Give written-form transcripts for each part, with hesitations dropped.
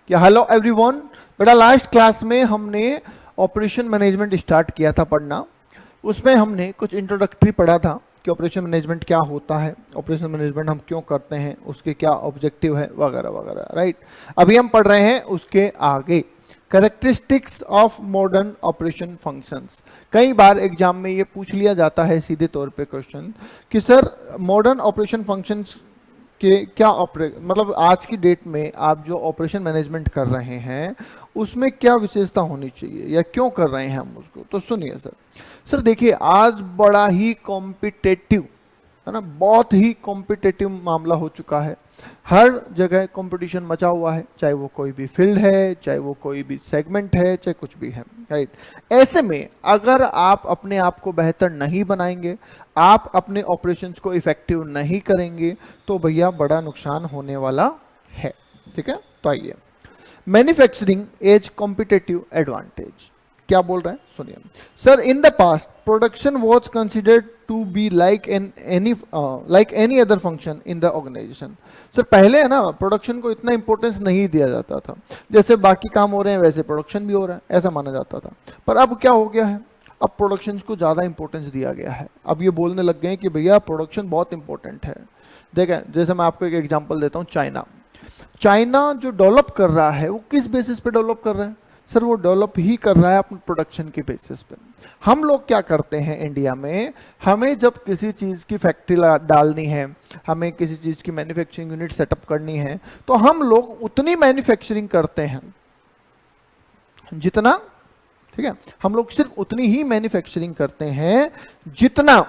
या hello everyone. बेटा last class में हमने ऑपरेशन मैनेजमेंट स्टार्ट किया था पढ़ना। उसमें हमने कुछ इंट्रोडक्टरी पढ़ा था कि ऑपरेशन मैनेजमेंट क्या होता है, ऑपरेशन मैनेजमेंट हम क्यों करते हैं, उसके क्या ऑब्जेक्टिव है वगैरह वगैरह, राइट। अभी हम पढ़ रहे हैं उसके आगे characteristics of modern operation functions. कई बार एग्जाम में ये पूछ लिया जाता है सीधे तौर पे क्वेश्चन कि सर मॉडर्न ऑपरेशन फंक्शंस कि क्या मतलब आज की डेट में आप जो ऑपरेशन मैनेजमेंट कर रहे हैं उसमें क्या विशेषता होनी चाहिए या क्यों कर रहे हैं हम उसको। तो सुनिए सर देखिए आज बड़ा ही कॉम्पिटेटिव है ना, बहुत ही कॉम्पिटेटिव मामला हो चुका है। हर जगह कंपटीशन मचा हुआ है, चाहे वो कोई भी फील्ड है, चाहे वो कोई भी सेगमेंट है, चाहे कुछ भी है, राइट। ऐसे में अगर आप अपने आप को बेहतर नहीं बनाएंगे, आप अपने ऑपरेशंस को इफेक्टिव नहीं करेंगे तो भैया बड़ा नुकसान होने वाला है। ठीक है, तो आइए मैन्युफैक्चरिंग एज कॉम्पिटेटिव एडवांटेज क्या बोल रहे हैं सुनिए। Sir in the past production was considered to be like any other function in the organization. Sir पहले है ना प्रोडक्शन को इतना इंपॉर्टेंस नहीं दिया जाता था, जैसे बाकी काम हो रहे हैं वैसे प्रोडक्शन भी हो रहा है ऐसा माना जाता था। पर अब क्या हो गया है, अब प्रोडक्शन को ज़्यादा इंपॉर्टेंस दिया गया है। अब ये बोलने लग गए हैं कि भैया प्रोडक्शन बहुत इंपॉर्टेंट है। देखें जैसे मैं आपको एक एग्जांपल देता हूँ, चाइना जो डेवलप कर रहा है वो किस बेसिस पे डेवलप कर रहा है सर, वो डेवलप ही कर रहा है अपने प्रोडक्शन के बेसिस पे। हम लोग क्या करते हैं इंडिया में, हमें जब किसी चीज़ की फैक्ट्री डालनी है, हमें किसी चीज़ की मैन्युफैक्चरिंग यूनिट सेटअप करनी है, तो हम लोग उतनी मैन्युफैक्चरिंग करते हैं जितना, ठीक है, हम लोग सिर्फ उतनी ही मैन्युफैक्चरिंग करते हैं जितना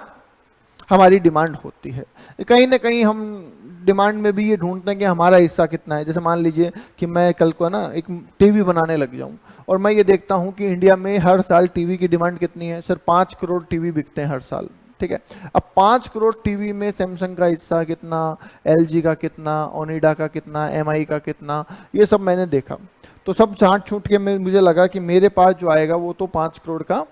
हमारी डिमांड होती है। कहीं ना कहीं हम डिमांड में भी ये ढूंढते हैं कि हमारा हिस्सा कितना है। जैसे मान लीजिए कि मैं कल को ना एक टीवी बनाने लग जाऊं और मैं ये देखता हूं कि इंडिया में हर साल टीवी की डिमांड कितनी है सर, 5 करोड़ टीवी बिकते हैं हर साल। ठीक है, अब 5 करोड़ टीवी में सैमसंग का हिस्सा कितना, एलजी का कितना, ओनिडा का कितना, एमआई का कितना, ये सब मैंने देखा। तो सब छांट छूट के मुझे लगा कि मेरे पास जो आएगा वो तो 5 करोड़ का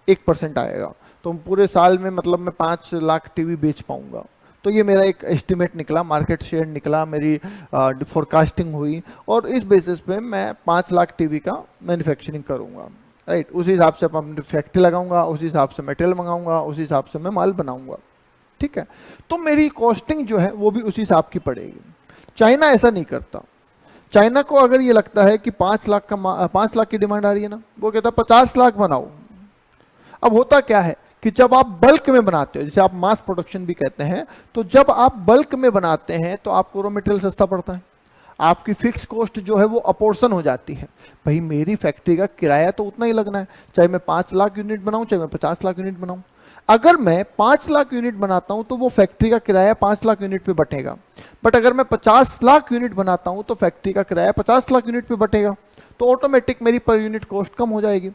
1% आएगा, तो पूरे साल में मतलब मैं 5 लाख टीवी बेच पाऊंगा। तो ये मेरा एक एस्टिमेट निकला, मार्केट शेयर निकला, मेरी फोरकास्टिंग हुई और इस बेसिस पे मैं 5 लाख टीवी का मैन्युफैक्चरिंग करूंगा, राइट। उसी हिसाब से अपनी फैक्ट्री लगाऊंगा, उसी हिसाब से मटेरियल मंगाऊंगा, उसी हिसाब से मैं माल बनाऊंगा। ठीक है, तो मेरी कॉस्टिंग जो है वो भी उसी हिसाब की पड़ेगी। चाइना ऐसा नहीं करता। चाइना को अगर ये लगता है कि 5 लाख की डिमांड आ रही है ना, वो कहता है 50 लाख बनाओ। अब होता क्या है कि जब आप बल्क में बनाते हो, जैसे आप मास प्रोडक्शन भी कहते हैं, तो जब आप बल्क में बनाते हैं तो आपको रॉ मटेरियल सस्ता पड़ता है, आपकी फिक्स कॉस्ट जो है वो अपोर्शन हो जाती है। भाई मेरी फैक्ट्री का किराया तो उतना ही लगना है, चाहे मैं 5 लाख यूनिट बनाऊं चाहे मैं 50 लाख यूनिट बनाऊं। अगर मैं 5 लाख यूनिट बनाता हूं तो वो फैक्ट्री का किराया 5 लाख यूनिट पे बटेगा, बट अगर मैं 50 लाख यूनिट बनाता हूं तो फैक्ट्री का किराया 50 लाख यूनिट पे बटेगा। तो ऑटोमेटिक मेरी पर यूनिट कॉस्ट कम हो जाएगी,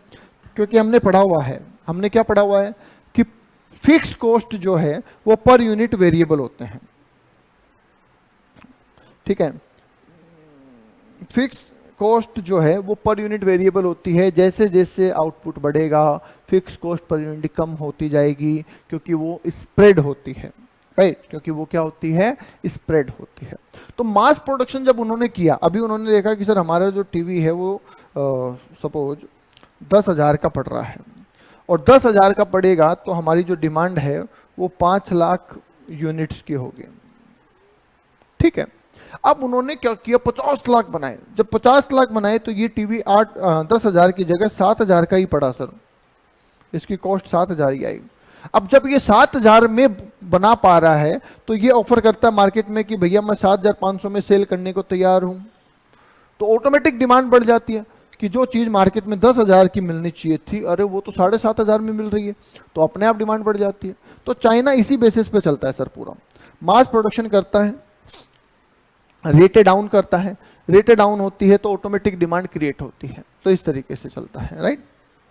क्योंकि हमने पढ़ा हुआ है, हमने क्या पढ़ा हुआ है कि फिक्स कॉस्ट जो है वो पर यूनिट वेरिएबल होते हैं। ठीक है, फिक्स कॉस्ट जो है वो पर यूनिट वेरिएबल होती है। जैसे जैसे आउटपुट बढ़ेगा फिक्स कॉस्ट पर यूनिट कम होती जाएगी, क्योंकि वो स्प्रेड होती है, राइट, क्योंकि वो क्या होती है, स्प्रेड होती है। तो मास प्रोडक्शन जब उन्होंने किया, अभी उन्होंने देखा कि सर हमारा जो टीवी है वो सपोज 10,000 का पड़ रहा है और 10,000 का पड़ेगा तो हमारी जो डिमांड है वो 5 लाख यूनिट्स की होगी। ठीक है, अब उन्होंने क्या किया, 50 लाख बनाए। जब 50 लाख बनाए तो ये टीवी 10,000 की जगह 7,000 का ही पड़ा सर, इसकी कॉस्ट 7,000 ही आई। अब जब ये 7,000 में बना पा रहा है तो ये ऑफर करता है मार्केट में कि भैया मैं 7,500 में सेल करने को तैयार हूं। तो ऑटोमेटिक डिमांड बढ़ जाती है कि जो चीज मार्केट में 10,000 की मिलनी चाहिए थी, अरे वो तो 7,500 में मिल रही है, तो अपने आप डिमांड बढ़ जाती है। तो चाइना इसी बेसिस पे चलता है सर, पूरा मास प्रोडक्शन करता है, रेटे डाउन करता है, रेटे डाउन होती है तो ऑटोमेटिक डिमांड क्रिएट होती है। तो इस तरीके से चलता है, राइट।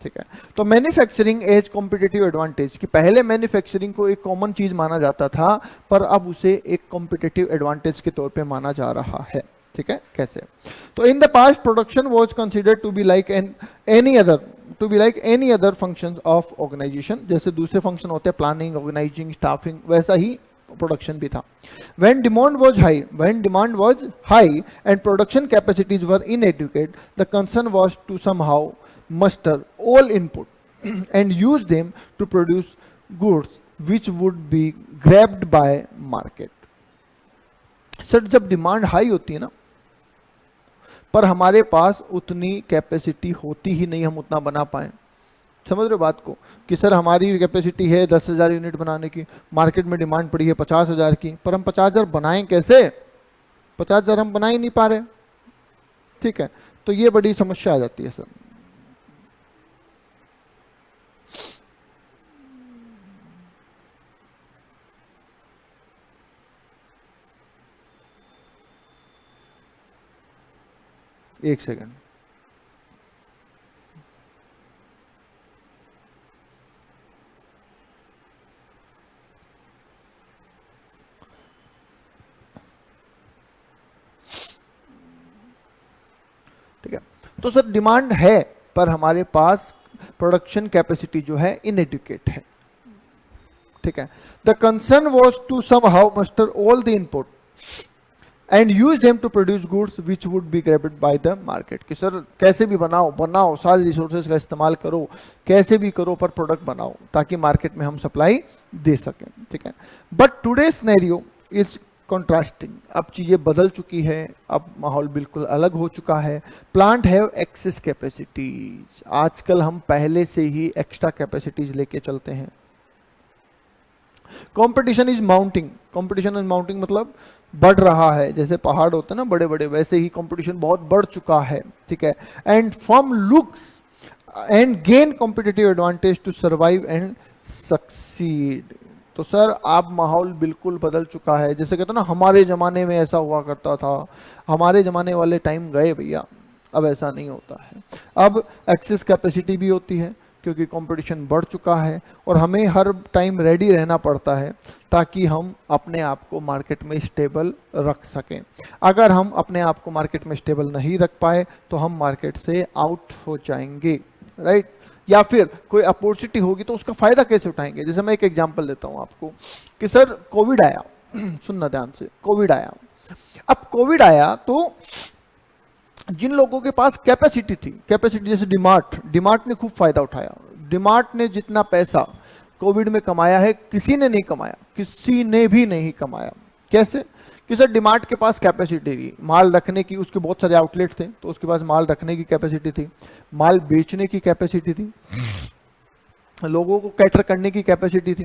ठीक है, तो मैन्युफैक्चरिंग एज कॉम्पिटिटिव एडवांटेज कि पहले मैन्युफैक्चरिंग को एक कॉमन चीज माना जाता था, पर अब उसे एक कॉम्पिटिटिव एडवांटेज के तौर पे माना जा रहा है। ठीक है, कैसे, तो in the past production was considered to be like any other functions of organization. जैसे दूसरे फंक्शन होते हैं प्लानिंग, ऑर्गेनाइजिंग, स्टाफिंग, वैसा ही प्रोडक्शन भी था। when demand was high and production capacities were inadequate, the concern was to somehow muster all input and use them to produce goods which would be grabbed by market। Sir जब demand high होती है ना, पर हमारे पास उतनी capacity होती ही नहीं, हम उतना बना पाए। समझ रहे हो बात को, कि सर हमारी कैपेसिटी है 10,000 यूनिट बनाने की, मार्केट में डिमांड पड़ी है 50,000 की, पर हम 50,000 बनाएं कैसे? 50,000 हम बना ही नहीं पा रहे। ठीक है, तो ये बड़ी समस्या आ जाती है सर। एक सेकंड, ठीक है। तो सर डिमांड है पर हमारे पास प्रोडक्शन कैपेसिटी जो है इनएडुकेट है। ठीक है, the concern was to somehow muster all the input and use them to produce goods which would be grabbed by the market. कि सर कैसे भी बनाओ सारे रिसोर्सेज का इस्तेमाल करो, कैसे भी करो पर प्रोडक्ट बनाओ ताकि मार्केट में हम सप्लाई दे सकें। ठीक है, but today scenario is contrasting. अब चीजें बदल चुकी है, अब माहौल बिल्कुल अलग हो चुका है। प्लांट हैव एक्सेस कैपेसिटीज, आजकल हम पहले से ही एक्स्ट्रा कैपेसिटीज लेके चलते हैं। कंपटीशन इज माउंटिंग मतलब बढ़ रहा है, जैसे पहाड़ होते हैं ना बड़े बड़े, वैसे ही कंपटीशन बहुत बढ़ चुका है। ठीक है, and firm looks and gain competitive advantage to survive and succeed. तो सर आप माहौल बिल्कुल बदल चुका है। जैसे कहते हैं ना हमारे जमाने में ऐसा हुआ करता था, हमारे जमाने वाले टाइम गए भैया, अब ऐसा नहीं होता है। अब एक्सेस कैपेसिटी भी होती है क्योंकि कंपटीशन बढ़ चुका है और हमें हर टाइम रेडी रहना पड़ता है ताकि हम अपने आप को मार्केट में स्टेबल रख सकें। अगर हम अपने आप को मार्केट में स्टेबल नहीं रख पाए तो हम मार्केट से आउट हो जाएंगे, राइट। या फिर कोई अपॉर्चुनिटी होगी तो उसका फायदा कैसे उठाएंगे। जैसे मैं एक एग्जांपल देता हूं आपको कि सर कोविड आया, सुनना ध्यान से, कोविड आया। अब कोविड आया तो जिन लोगों के पास कैपेसिटी जैसे डिमार्ट ने खूब फायदा उठाया। डिमार्ट ने जितना पैसा कोविड में कमाया है किसी ने भी नहीं कमाया। कैसे? कि सर डिमार्ट के पास कैपेसिटी थी माल रखने की, उसके बहुत सारे आउटलेट थे तो उसके पास माल रखने की कैपेसिटी थी, माल बेचने की कैपेसिटी थी, लोगों को कैटर करने की कैपेसिटी थी।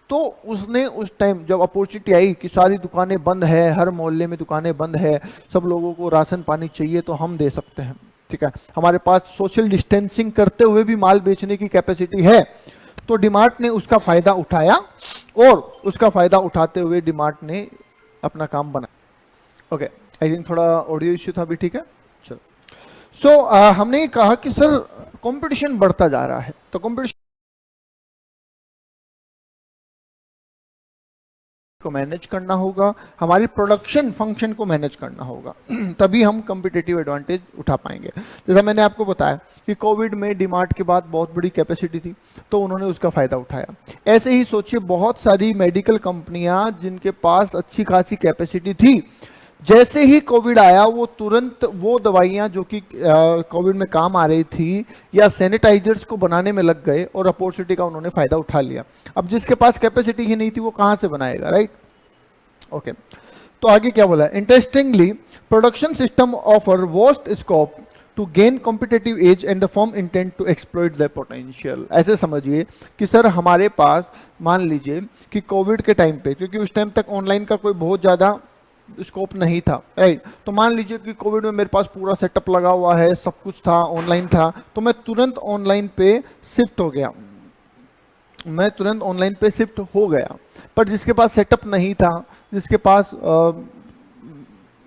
तो उसने उस टाइम जब अपॉर्चुनिटी आई कि सारी दुकानें बंद है, हर मोहल्ले में दुकानें बंद है, सब लोगों को राशन पानी चाहिए तो हम दे सकते हैं। ठीक है, हमारे पास सोशल डिस्टेंसिंग करते हुए भी माल बेचने की कैपेसिटी है, तो डिमार्ट ने उसका फायदा उठाया और उसका फायदा उठाते हुए डिमार्ट ने अपना काम बनाया। ओके, आई थिंक थोड़ा ऑडियो इश्यू था अभी, ठीक है। चलो, सो हमने कहा कि सर कंपटीशन बढ़ता जा रहा है, तो कंपटीशन को मैनेज करना होगा, हमारी प्रोडक्शन फंक्शन को मैनेज करना होगा, तभी हम कॉम्पिटिटिव एडवांटेज उठा पाएंगे। जैसा मैंने आपको बताया कि कोविड में डिमार्ट के बाद बहुत बड़ी कैपेसिटी थी तो उन्होंने उसका फायदा उठाया। ऐसे ही सोचिए बहुत सारी मेडिकल कंपनियां जिनके पास अच्छी खासी कैपेसिटी थी, जैसे ही कोविड आया वो तुरंत वो दवाइयां जो कि कोविड में काम आ रही थी या सैनिटाइजर्स को बनाने में लग गए और अपॉर्चुनिटी का उन्होंने फायदा उठा लिया। अब जिसके पास कैपेसिटी ही नहीं थी वो कहां से बनाएगा, राइट। ओके, तो आगे क्या बोला, interestingly production system offer vast scope to gain competitive edge and the firm intent to exploit the potential. ऐसे समझिए कि सर हमारे पास मान लीजिए कि कोविड के टाइम पे, क्योंकि उस टाइम तक ऑनलाइन का कोई बहुत ज्यादा स्कोप नहीं था, राइट। तो मान लीजिए कि कोविड में मेरे पास पूरा सेटअप लगा हुआ है, सब कुछ था, ऑनलाइन था, तो मैं तुरंत ऑनलाइन पे शिफ्ट हो गया। पर जिसके पास सेटअप नहीं था, जिसके पास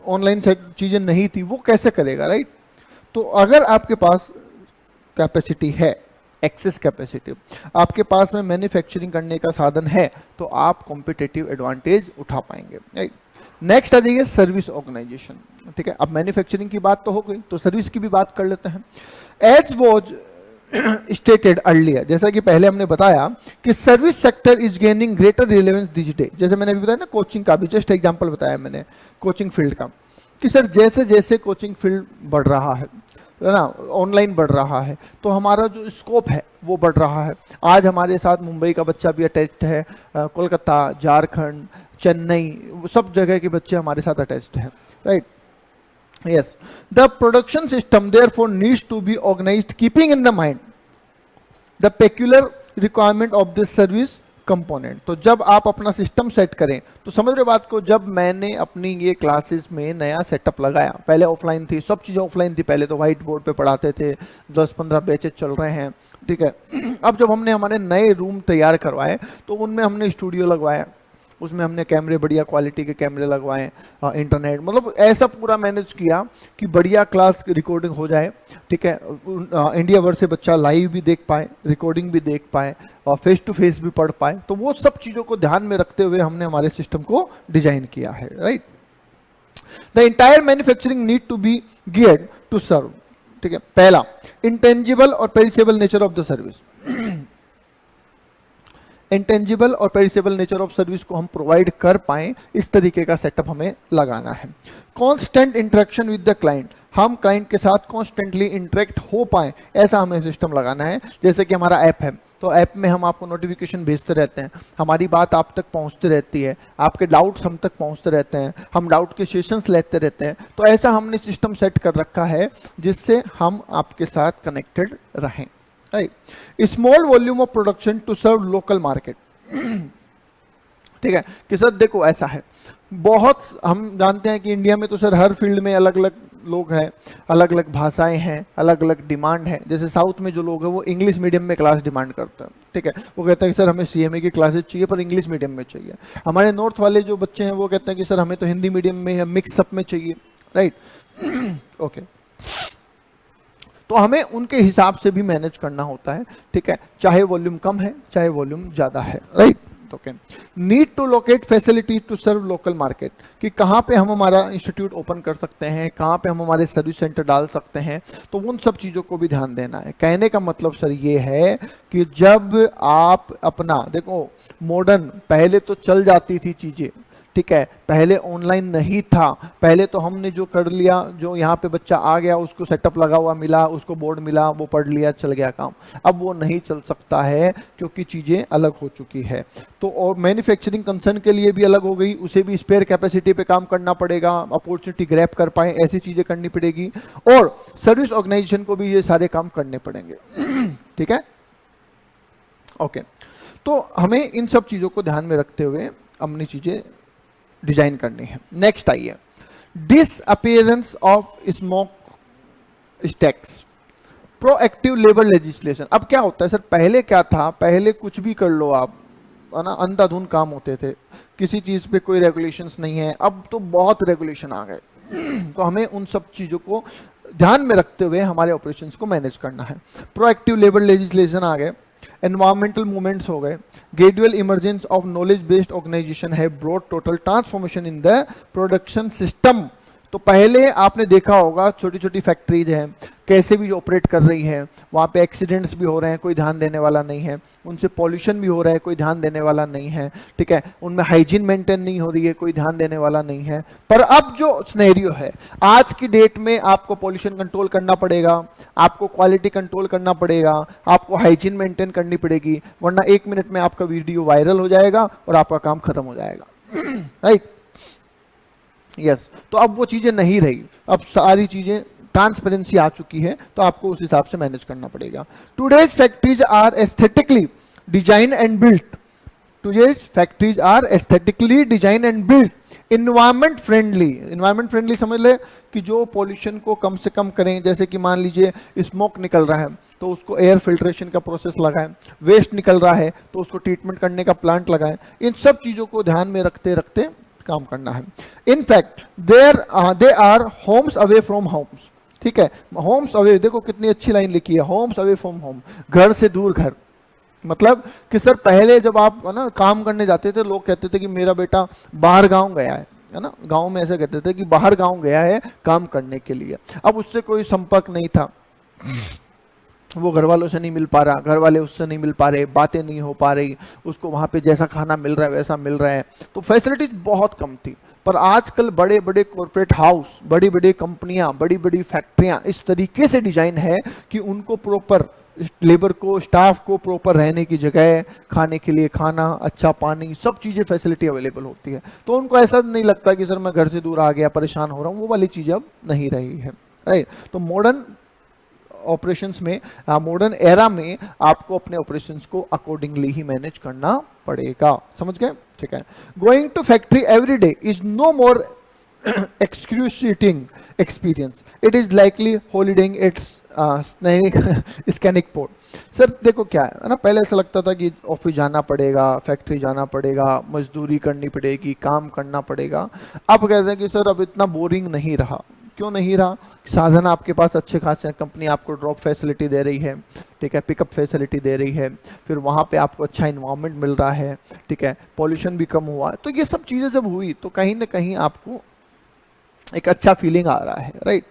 ऑनलाइन चीजें नहीं थी, वो कैसे करेगा, राइट। तो अगर आपके पास कैपेसिटी है, एक्सेस कैपेसिटी, आपके पास में मैन्युफैक्चरिंग करने का साधन है, तो आप कॉम्पिटिटिव एडवांटेज उठा पाएंगे, राइट। नेक्स्ट आ जाइए सर्विस ऑर्गेनाइजेशन। ठीक है, अब मैन्युफैक्चरिंग की बात तो हो गई, तो सर्विस की भी बात कर लेते हैं। एज वॉज स्टेटेड अर्लियर, जैसा कि पहले हमने बताया कि service sector is gaining greater relevance this day. जैसे मैंने अभी बताया ना कोचिंग का भी जस्ट एग्जांपल बताया मैंने कोचिंग फील्ड का, कि सर जैसे जैसे कोचिंग फील्ड बढ़ रहा है ना, ऑनलाइन बढ़ रहा है, तो हमारा जो स्कोप है वो बढ़ रहा है। आज हमारे साथ मुंबई का बच्चा भी अटैच्ड है, कोलकाता, झारखंड, चेन्नई, वो सब जगह के बच्चे हमारे साथ अटैच्ड हैं, right. Yes, the production system therefore needs to be organized keeping in the mind the peculiar requirement of this service component। तो जब आप अपना सिस्टम सेट करें तो समझ रहे बात को, जब मैंने अपनी ये क्लासेस में नया सेटअप लगाया, पहले ऑफलाइन थी, सब चीज़ें ऑफलाइन थी, पहले तो व्हाइट बोर्ड पे पढ़ाते थे, 10-15 बैचेज चल रहे हैं, ठीक है। अब जब हमने हमारे नए रूम तैयार करवाए तो उनमें हमने स्टूडियो लगवाया, उसमें हमने कैमरे बढ़िया क्वालिटी के कैमरे लगवाए, इंटरनेट, मतलब ऐसा पूरा मैनेज किया कि बढ़िया क्लास रिकॉर्डिंग हो जाए, ठीक है। इंडिया भर से बच्चा लाइव भी देख पाए, रिकॉर्डिंग भी देख पाए और फेस टू फेस भी पढ़ पाए। तो वो सब चीज़ों को ध्यान में रखते हुए हमने हमारे सिस्टम को डिजाइन किया है, right. The entire manufacturing need to be geared to serve, ठीक है। पहला, इंटेंजिबल और perishable nature of the service. Intangible और पेरिसेबल नेचर ऑफ सर्विस को हम प्रोवाइड कर पाएं, इस तरीके का सेटअप हमें लगाना है। Constant interaction with the client, हम क्लाइंट के साथ कॉन्स्टेंटली इंटरेक्ट हो पाएं, ऐसा हमें सिस्टम लगाना है। जैसे कि हमारा ऐप है, तो ऐप में हम आपको नोटिफिकेशन भेजते रहते हैं, हमारी बात आप तक पहुंचती रहती है, आपके डाउट्स हम तक पहुंचते रहते हैं, हम डाउट के सेशंस लेते रहते हैं। तो ऐसा हमने सिस्टम सेट कर रखा है जिससे हम आपके साथ कनेक्टेड रहें, right. Small volume of production to serve local market, ठीक है। कि सर देखो ऐसा है, बहुत हम जानते हैं कि इंडिया में तो सर हर फील्ड में अलग अलग लोग हैं, अलग अलग भाषाएं हैं, अलग अलग डिमांड है। जैसे साउथ में जो लोग हैं वो इंग्लिश मीडियम में क्लास डिमांड करते हैं, ठीक है। वो कहते हैं कि सर हमें सीएमए की क्लासेस चाहिए पर इंग्लिश मीडियम में चाहिए। हमारे नॉर्थ वाले जो बच्चे हैं वो कहते हैं कि सर हमें तो हिंदी मीडियम में या मिक्सअप में चाहिए, राइट। ओके, तो हमें उनके हिसाब से भी मैनेज करना होता है, ठीक है, चाहे वॉल्यूम कम है चाहे वॉल्यूम ज्यादा है, right. Okay, need to locate facility to serve local market, कि कहाँ पे हम हमारा इंस्टीट्यूट ओपन कर सकते हैं, कहाँ पे हम हमारे सर्विस सेंटर डाल सकते हैं, तो उन सब चीज़ों को भी ध्यान देना है। कहने का मतलब सर ये है कि जब आप अपना देखो, मॉडर्न पहले तो चल जाती थी चीज़ें, ठीक है, पहले ऑनलाइन नहीं था, पहले तो हमने जो कर लिया, जो यहाँ पे बच्चा आ गया उसको सेटअप लगा हुआ मिला, उसको बोर्ड मिला, वो पढ़ लिया, चल गया काम। अब वो नहीं चल सकता है क्योंकि चीज़ें अलग हो चुकी है। तो और मैन्युफैक्चरिंग कंसर्न के लिए भी अलग हो गई, उसे भी स्पेयर कैपेसिटी पे काम करना पड़ेगा, अपॉर्चुनिटी ग्रैब कर पाए ऐसी चीज़ें करनी पड़ेगी, और सर्विस ऑर्गेनाइजेशन को भी ये सारे काम करने पड़ेंगे, ठीक है। ओके, तो हमें इन सब चीज़ों को ध्यान में रखते हुए अपनी चीज़ें डिजाइन करनी है। नेक्स्ट आइए, disappearance of smoke stacks, proactive labour legislation. अब क्या होता है सर, पहले क्या था, पहले कुछ भी कर लो आप, है ना, अंधाधुंध काम होते थे, किसी चीज पे कोई रेगुलेशंस नहीं है। अब तो बहुत रेगुलेशन आ गए, तो हमें उन सब चीजों को ध्यान में रखते हुए हमारे ऑपरेशंस को मैनेज करना है। प्रोएक्टिव लेबर लेजिस्लेशन आ गए, एनवायरमेंटल मूवमेंट्स हो गए, gradual emergence of knowledge based organisation है, broad total transformation in the production system. तो पहले आपने देखा होगा छोटी छोटी फैक्ट्रीज हैं कैसे भी ऑपरेट कर रही हैं, वहाँ पे एक्सीडेंट्स भी हो रहे हैं, कोई ध्यान देने वाला नहीं है, उनसे पॉल्यूशन भी हो रहा है, कोई ध्यान देने वाला नहीं है, ठीक है, उनमें हाइजीन मेंटेन नहीं हो रही है, कोई ध्यान देने वाला नहीं है। पर अब जो सिनेरियो है आज की डेट में, आपको पॉल्यूशन कंट्रोल करना पड़ेगा, आपको क्वालिटी कंट्रोल करना पड़ेगा, आपको हाइजीन मेंटेन करनी पड़ेगी, वरना 1 मिनट में आपका वीडियो वायरल हो जाएगा और आपका काम खत्म हो जाएगा, राइट। यस, तो अब वो चीजें नहीं रही, अब सारी चीजें ट्रांसपेरेंसी आ चुकी है, तो आपको उस हिसाब से मैनेज करना पड़ेगा। Today's factories are aesthetically design and built, today's factories are aesthetically design and built environment friendly. Environment friendly समझ ले कि जो पॉल्यूशन को कम से कम करें, जैसे कि मान लीजिए स्मोक निकल रहा है तो उसको एयर फिल्ट्रेशन का प्रोसेस लगाएं, वेस्ट निकल रहा है तो उसको ट्रीटमेंट करने का प्लांट लगाएं। इन सब चीजों को ध्यान में रखते रखते काम करना है। In fact they are homes away from homes, ठीक है, होम्स अवे, देखो कितनी अच्छी लाइन लिखी है, होम्स अवे फ्रॉम होम, घर से दूर घर। मतलब कि सर पहले जब आप ना काम करने जाते थे, लोग कहते थे कि मेरा बेटा बाहर गांव गया है ना, गांव में ऐसे कहते थे कि बाहर गांव गया है काम करने के लिए। अब उससे कोई संपर्क नहीं था, वो घर वालों से नहीं मिल पा रहा, घर वाले उससे नहीं मिल पा रहे, बातें नहीं हो पा रही, उसको वहाँ पे जैसा खाना मिल रहा है वैसा मिल रहा है, तो फैसिलिटीज बहुत कम थी। पर आजकल बड़े बड़े कॉरपोरेट हाउस, बड़ी बड़ी कंपनियां, बड़ी बड़ी फैक्ट्रियां इस तरीके से डिजाइन है कि उनको प्रॉपर लेबर को, स्टाफ को प्रॉपर रहने की जगह, खाने के लिए खाना, अच्छा पानी, सब चीज़ें फैसिलिटी अवेलेबल होती है। तो उनको ऐसा नहीं लगता कि सर मैं घर से दूर आ गया, परेशान हो रहा हूँ, वो वाली चीज़ अब नहीं रही है, राइट। तो मॉडर्न ऑपरेशंस में, मॉडर्न एरा में आपको अपने ऑपरेशंस को अकॉर्डिंगली ही मैनेज करना पड़ेगा, समझ गए? ठीक है। Going to factory every day is no more excruciating experience. It is likely holidaying its scenic port. Sir देखो क्या है ना, पहले ऐसा लगता था कि ऑफिस जाना पड़ेगा, फैक्ट्री जाना पड़ेगा, मजदूरी करनी पड़ेगी, काम करना पड़ेगा। अब कहते हैं कि सर अब इतना बोरिंग नहीं रहा। क्यों नहीं रहा? साधन आपके पास अच्छे खासे हैं, कंपनी आपको ड्रॉप फैसिलिटी दे रही है, ठीक है, पिकअप फैसिलिटी दे रही है, फिर वहाँ पे आपको अच्छा इन्वायरमेंट मिल रहा है, ठीक है, पॉल्यूशन भी कम हुआ है। तो ये सब चीज़ें जब हुई तो कहीं ना कहीं आपको एक अच्छा फीलिंग आ रहा है, राइट।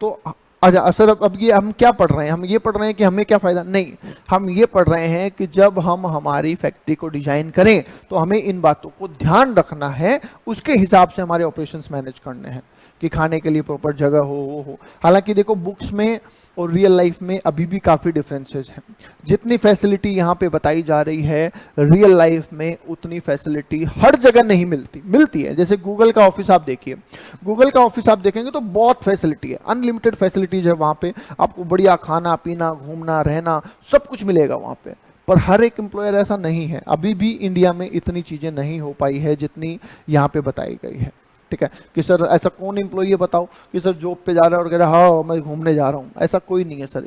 तो अच्छा सर अब ये हम क्या पढ़ रहे हैं? हम ये पढ़ रहे हैं कि हमें क्या फ़ायदा? नहीं, हम ये पढ़ रहे हैं कि जब हम हमारी फैक्ट्री को डिजाइन करें तो हमें इन बातों को ध्यान रखना है, उसके हिसाब से हमारे ऑपरेशंस मैनेज करने हैं कि खाने के लिए प्रॉपर जगह हो, वो हो। हालांकि देखो बुक्स में और रियल लाइफ में अभी भी काफ़ी डिफरेंसेस हैं। जितनी फैसिलिटी यहाँ पे बताई जा रही है रियल लाइफ में उतनी फैसिलिटी हर जगह नहीं मिलती है। जैसे गूगल का ऑफिस आप देखिए, गूगल का ऑफिस आप देखेंगे तो बहुत फैसिलिटी है, अनलिमिटेड फैसिलिटीज है वहाँ पे, आपको बढ़िया खाना पीना, घूमना, रहना, सब कुछ मिलेगा वहाँ पे। पर हर एक एम्प्लॉयर ऐसा नहीं है, अभी भी इंडिया में इतनी चीज़ें नहीं हो पाई है जितनी यहाँ पे बताई गई है, ठीक है। कि सर ऐसा कौन एम्प्लॉई है बताओ कि सर जॉब पे जा रहा है और कह रहा है हाँ मैं घूमने जा रहा हूँ, ऐसा कोई नहीं है सर।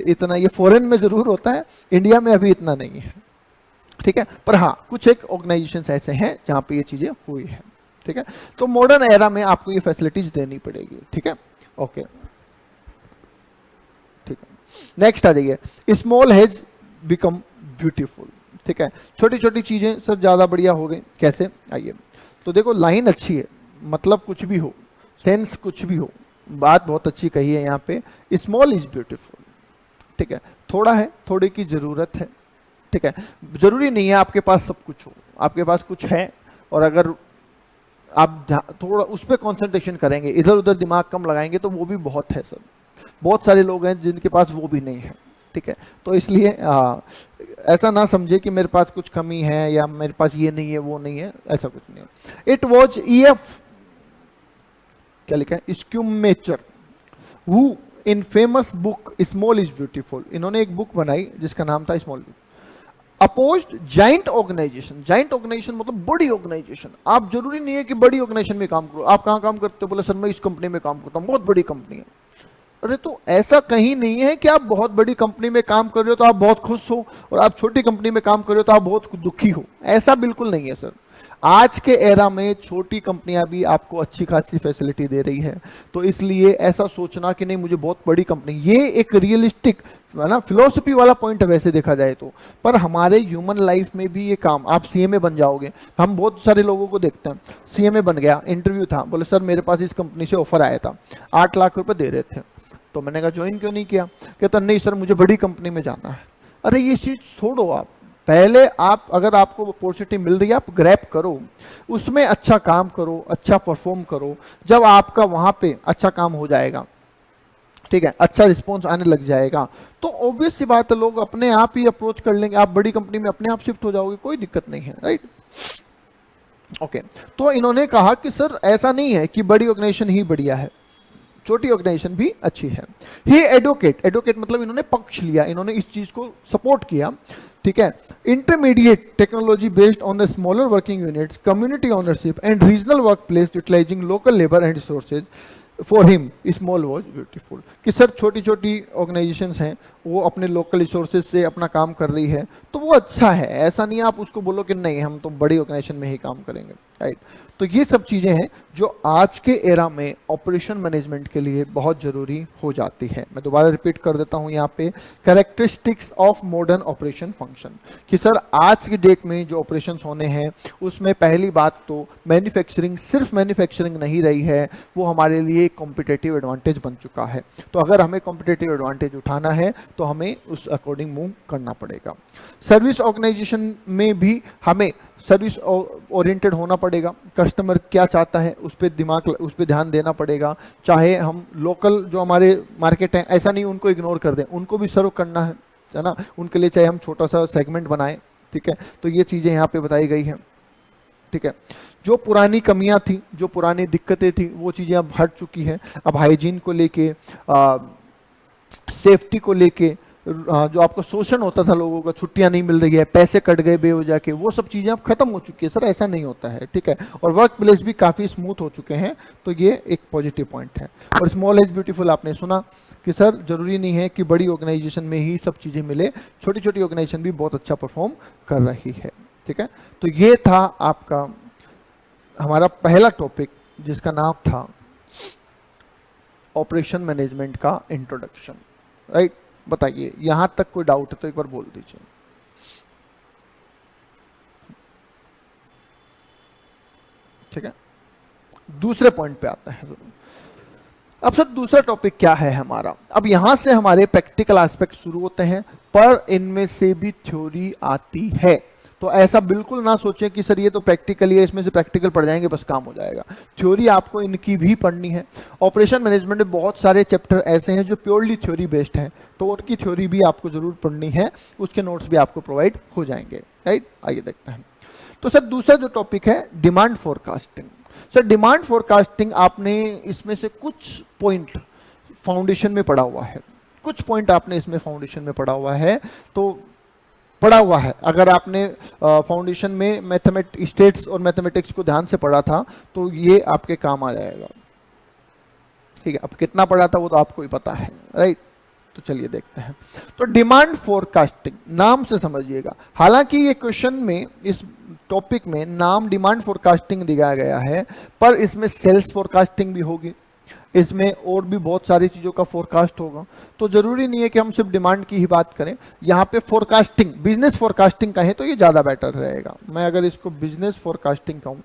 इतना ये फॉरेन में जरूर होता है, इंडिया में अभी इतना नहीं है, ठीक है। पर हाँ कुछ एक ऑर्गेनाइजेशंस ऐसे हैं जहाँ पे ये चीज़ें हुई है, ठीक है। तो मॉडर्न एरा में आपको ये फैसिलिटीज देनी पड़ेगी, ठीक है, ओके, ठीक है। नेक्स्ट आ जाइए, स्मॉल हैज बिकम ब्यूटीफुल, ठीक है। छोटी छोटी चीज़ें सर ज़्यादा बढ़िया हो गई, कैसे? आइए। तो देखो लाइन अच्छी है, मतलब कुछ भी हो, सेंस कुछ भी हो, बात बहुत अच्छी कही है यहाँ पे, स्मॉल इज ब्यूटीफुल, ठीक है। थोड़ा है, थोड़े की ज़रूरत है, ठीक है। जरूरी नहीं है आपके पास सब कुछ हो, आपके पास कुछ है और अगर आप थोड़ा उस पर कॉन्सेंट्रेशन करेंगे, इधर उधर दिमाग कम लगाएंगे तो वो भी बहुत है सर। बहुत सारे लोग हैं जिनके पास वो भी नहीं है, ठीक है। तो इसलिए ऐसा ना समझे कि मेरे पास कुछ कमी है या मेरे पास ये नहीं है वो नहीं है, ऐसा कुछ नहीं है। इट वॉज EF, क्या लिखा है, Schumacher, who in famous book small is beautiful, इन्होंने एक बुक बनाई जिसका नाम था small, opposed giant organisation. Giant organisation मतलब बड़ी ऑर्गेनाइजेशन। आप जरूरी नहीं है कि बड़ी ऑर्गेनाइजेशन में काम करो। आप कहाँ काम करते हो? बोले सर मैं इस कंपनी में काम करता हूँ, बहुत बड़ी कंपनी है। अरे तो ऐसा कहीं नहीं है कि आप बहुत बड़ी कंपनी में काम कर रहे हो तो आप बहुत खुश हो और आप छोटी कंपनी में काम कर रहे हो तो आप बहुत दुखी हो, ऐसा बिल्कुल नहीं है सर। आज के एरा में छोटी कंपनियां भी आपको अच्छी खासी फैसिलिटी दे रही है, तो इसलिए ऐसा सोचना कि नहीं मुझे बहुत बड़ी कंपनी, ये एक रियलिस्टिक है ना फिलोसफी वाला पॉइंट है वैसे देखा जाए तो। पर हमारे ह्यूमन लाइफ में भी ये काम, आप CMA बन जाओगे, हम बहुत सारे लोगों को देखते हैं, CMA बन गया, इंटरव्यू था, बोले सर मेरे पास इस कंपनी से ऑफर आया था, 8 लाख रुपए दे रहे थे, तो मैंने कहा ज्वाइन क्यों नहीं किया? कहता नहीं सर मुझे बड़ी कंपनी में जाना है। अरे ये चीज छोड़ो, आप पहले आप अगर आपको अपॉर्चुनिटी मिल रही है आप ग्रैब करो, उसमें अच्छा काम करो, अच्छा परफॉर्म करो। जब आपका वहां पे अच्छा काम हो जाएगा, ठीक है, अच्छा रिस्पॉन्स आने लग जाएगा, तो ऑब्वियस सी बात है लोग अपने आप ही अप्रोच कर लेंगे, आप बड़ी कंपनी में अपने आप शिफ्ट हो जाओगे, कोई दिक्कत नहीं है, राइट। ओके, तो इन्होंने कहा कि सर ऐसा नहीं है कि बड़ी ऑर्गेनाइजेशन ही बढ़िया है, छोटी ऑर्गेनाइजेशन भी अच्छी है। ही एडवोकेट मतलब इन्होंने पक्ष लिया, इन्होंने इस चीज को सपोर्ट किया, ठीक है। Intermediate technology based on the smaller working units, community ownership and regional work place utilizing local labour and resources, for him small was beautiful. कि सर छोटी छोटी ऑर्गेनाइजेशंस हैं वो अपने लोकल रिसोर्सेज से अपना काम कर रही है तो वो अच्छा है, ऐसा नहीं है आप उसको बोलो कि नहीं हम तो बड़ी ऑर्गेनाइजेशन में ही काम करेंगे। राइट। तो ये सब चीजें हैं जो आज के एरा में ऑपरेशन मैनेजमेंट के लिए बहुत जरूरी हो जाती है। मैं दोबारा रिपीट कर देता हूं यहाँ पे, characteristics of modern operation function, कि सर आज की डेट में जो ऑपरेशंस होने हैं उसमें पहली बात तो मैन्युफैक्चरिंग, सिर्फ मैन्युफैक्चरिंग नहीं रही है, वो हमारे लिए एक कॉम्पिटिटिव एडवांटेज बन चुका है। तो अगर हमें कॉम्पिटिटिव एडवांटेज उठाना है तो हमें उस अकॉर्डिंग मूव करना पड़ेगा। सर्विस ऑर्गेनाइजेशन में भी हमें सर्विस ओरिएंटेड होना पड़ेगा, कस्टमर क्या चाहता है उस पर ध्यान देना पड़ेगा। चाहे हम लोकल जो हमारे मार्केट है, ऐसा नहीं उनको इग्नोर कर दें, उनको भी सर्व करना है ना, उनके लिए चाहे हम छोटा सा सेगमेंट बनाएं, ठीक है। तो ये चीजें यहाँ पे बताई गई हैं, ठीक है। जो पुरानी कमियां थी, जो पुरानी दिक्कतें थी, वो चीजें अब हट चुकी हैं। अब हाइजीन को लेके, सेफ्टी को लेके, जो आपको शोषण होता था, लोगों का छुट्टियां नहीं मिल रही है, पैसे कट गए बेवजह के, वो सब चीजें अब खत्म हो चुकी है। सर ऐसा नहीं होता है, ठीक है। और वर्क प्लेस भी काफी स्मूथ हो चुके हैं, तो ये एक पॉजिटिव पॉइंट है। और स्मॉल इज ब्यूटीफुल आपने सुना कि सर जरूरी नहीं है कि बड़ी ऑर्गेनाइजेशन में ही सब चीजें मिले, छोटी छोटी ऑर्गेनाइजेशन भी बहुत अच्छा परफॉर्म कर रही है, ठीक है। तो ये था आपका हमारा पहला टॉपिक, जिसका नाम था ऑपरेशन मैनेजमेंट का इंट्रोडक्शन, राइट। बताइए यहां तक कोई डाउट है तो एक बार बोल दीजिए। ठीक है, दूसरे पॉइंट पे आते हैं। अब सर दूसरा टॉपिक क्या है हमारा? अब यहां से हमारे प्रैक्टिकल एस्पेक्ट शुरू होते हैं, पर इनमें से भी थ्योरी आती है। तो ऐसा बिल्कुल ना सोचें कि सर ये तो प्रैक्टिकली है, इसमें से प्रैक्टिकल पढ़ जाएंगे बस काम हो जाएगा। थ्योरी आपको इनकी भी पढ़नी है। ऑपरेशन मैनेजमेंट में बहुत सारे चैप्टर ऐसे हैं जो प्योरली थ्योरी बेस्ड हैं, तो उनकी थ्योरी भी आपको जरूर पढ़नी है, उसके नोट्स भी आपको प्रोवाइड हो जाएंगे, राइट। आइए देखते हैं। तो सर दूसरा जो टॉपिक है demand forecasting. Sir demand forecasting आपने इसमें से कुछ पॉइंट फाउंडेशन में पढ़ा हुआ है, कुछ पॉइंट आपने इसमें फाउंडेशन में पढ़ा हुआ है, तो पढ़ा हुआ है। अगर आपने फाउंडेशन में स्टेट्स और मैथमेटिक्स को ध्यान से पढ़ा था तो ये आपके काम आ जाएगा, ठीक है। अब कितना पढ़ा था वो तो आपको ही पता है, राइट। तो चलिए देखते हैं। तो डिमांड फोरकास्टिंग नाम से समझिएगा, हालांकि ये क्वेश्चन में इस टॉपिक में नाम डिमांड फोरकास्टिंग दिया गया है, पर इसमें सेल्स फोरकास्टिंग भी होगी, इसमें और भी बहुत सारी चीजों का फोरकास्ट होगा। तो जरूरी नहीं है कि हम सिर्फ डिमांड की ही बात करें। यहाँ पे फोरकास्टिंग, बिजनेस फोरकास्टिंग कहें तो ये ज्यादा बेटर रहेगा। मैं अगर इसको बिजनेस फोरकास्टिंग कहूं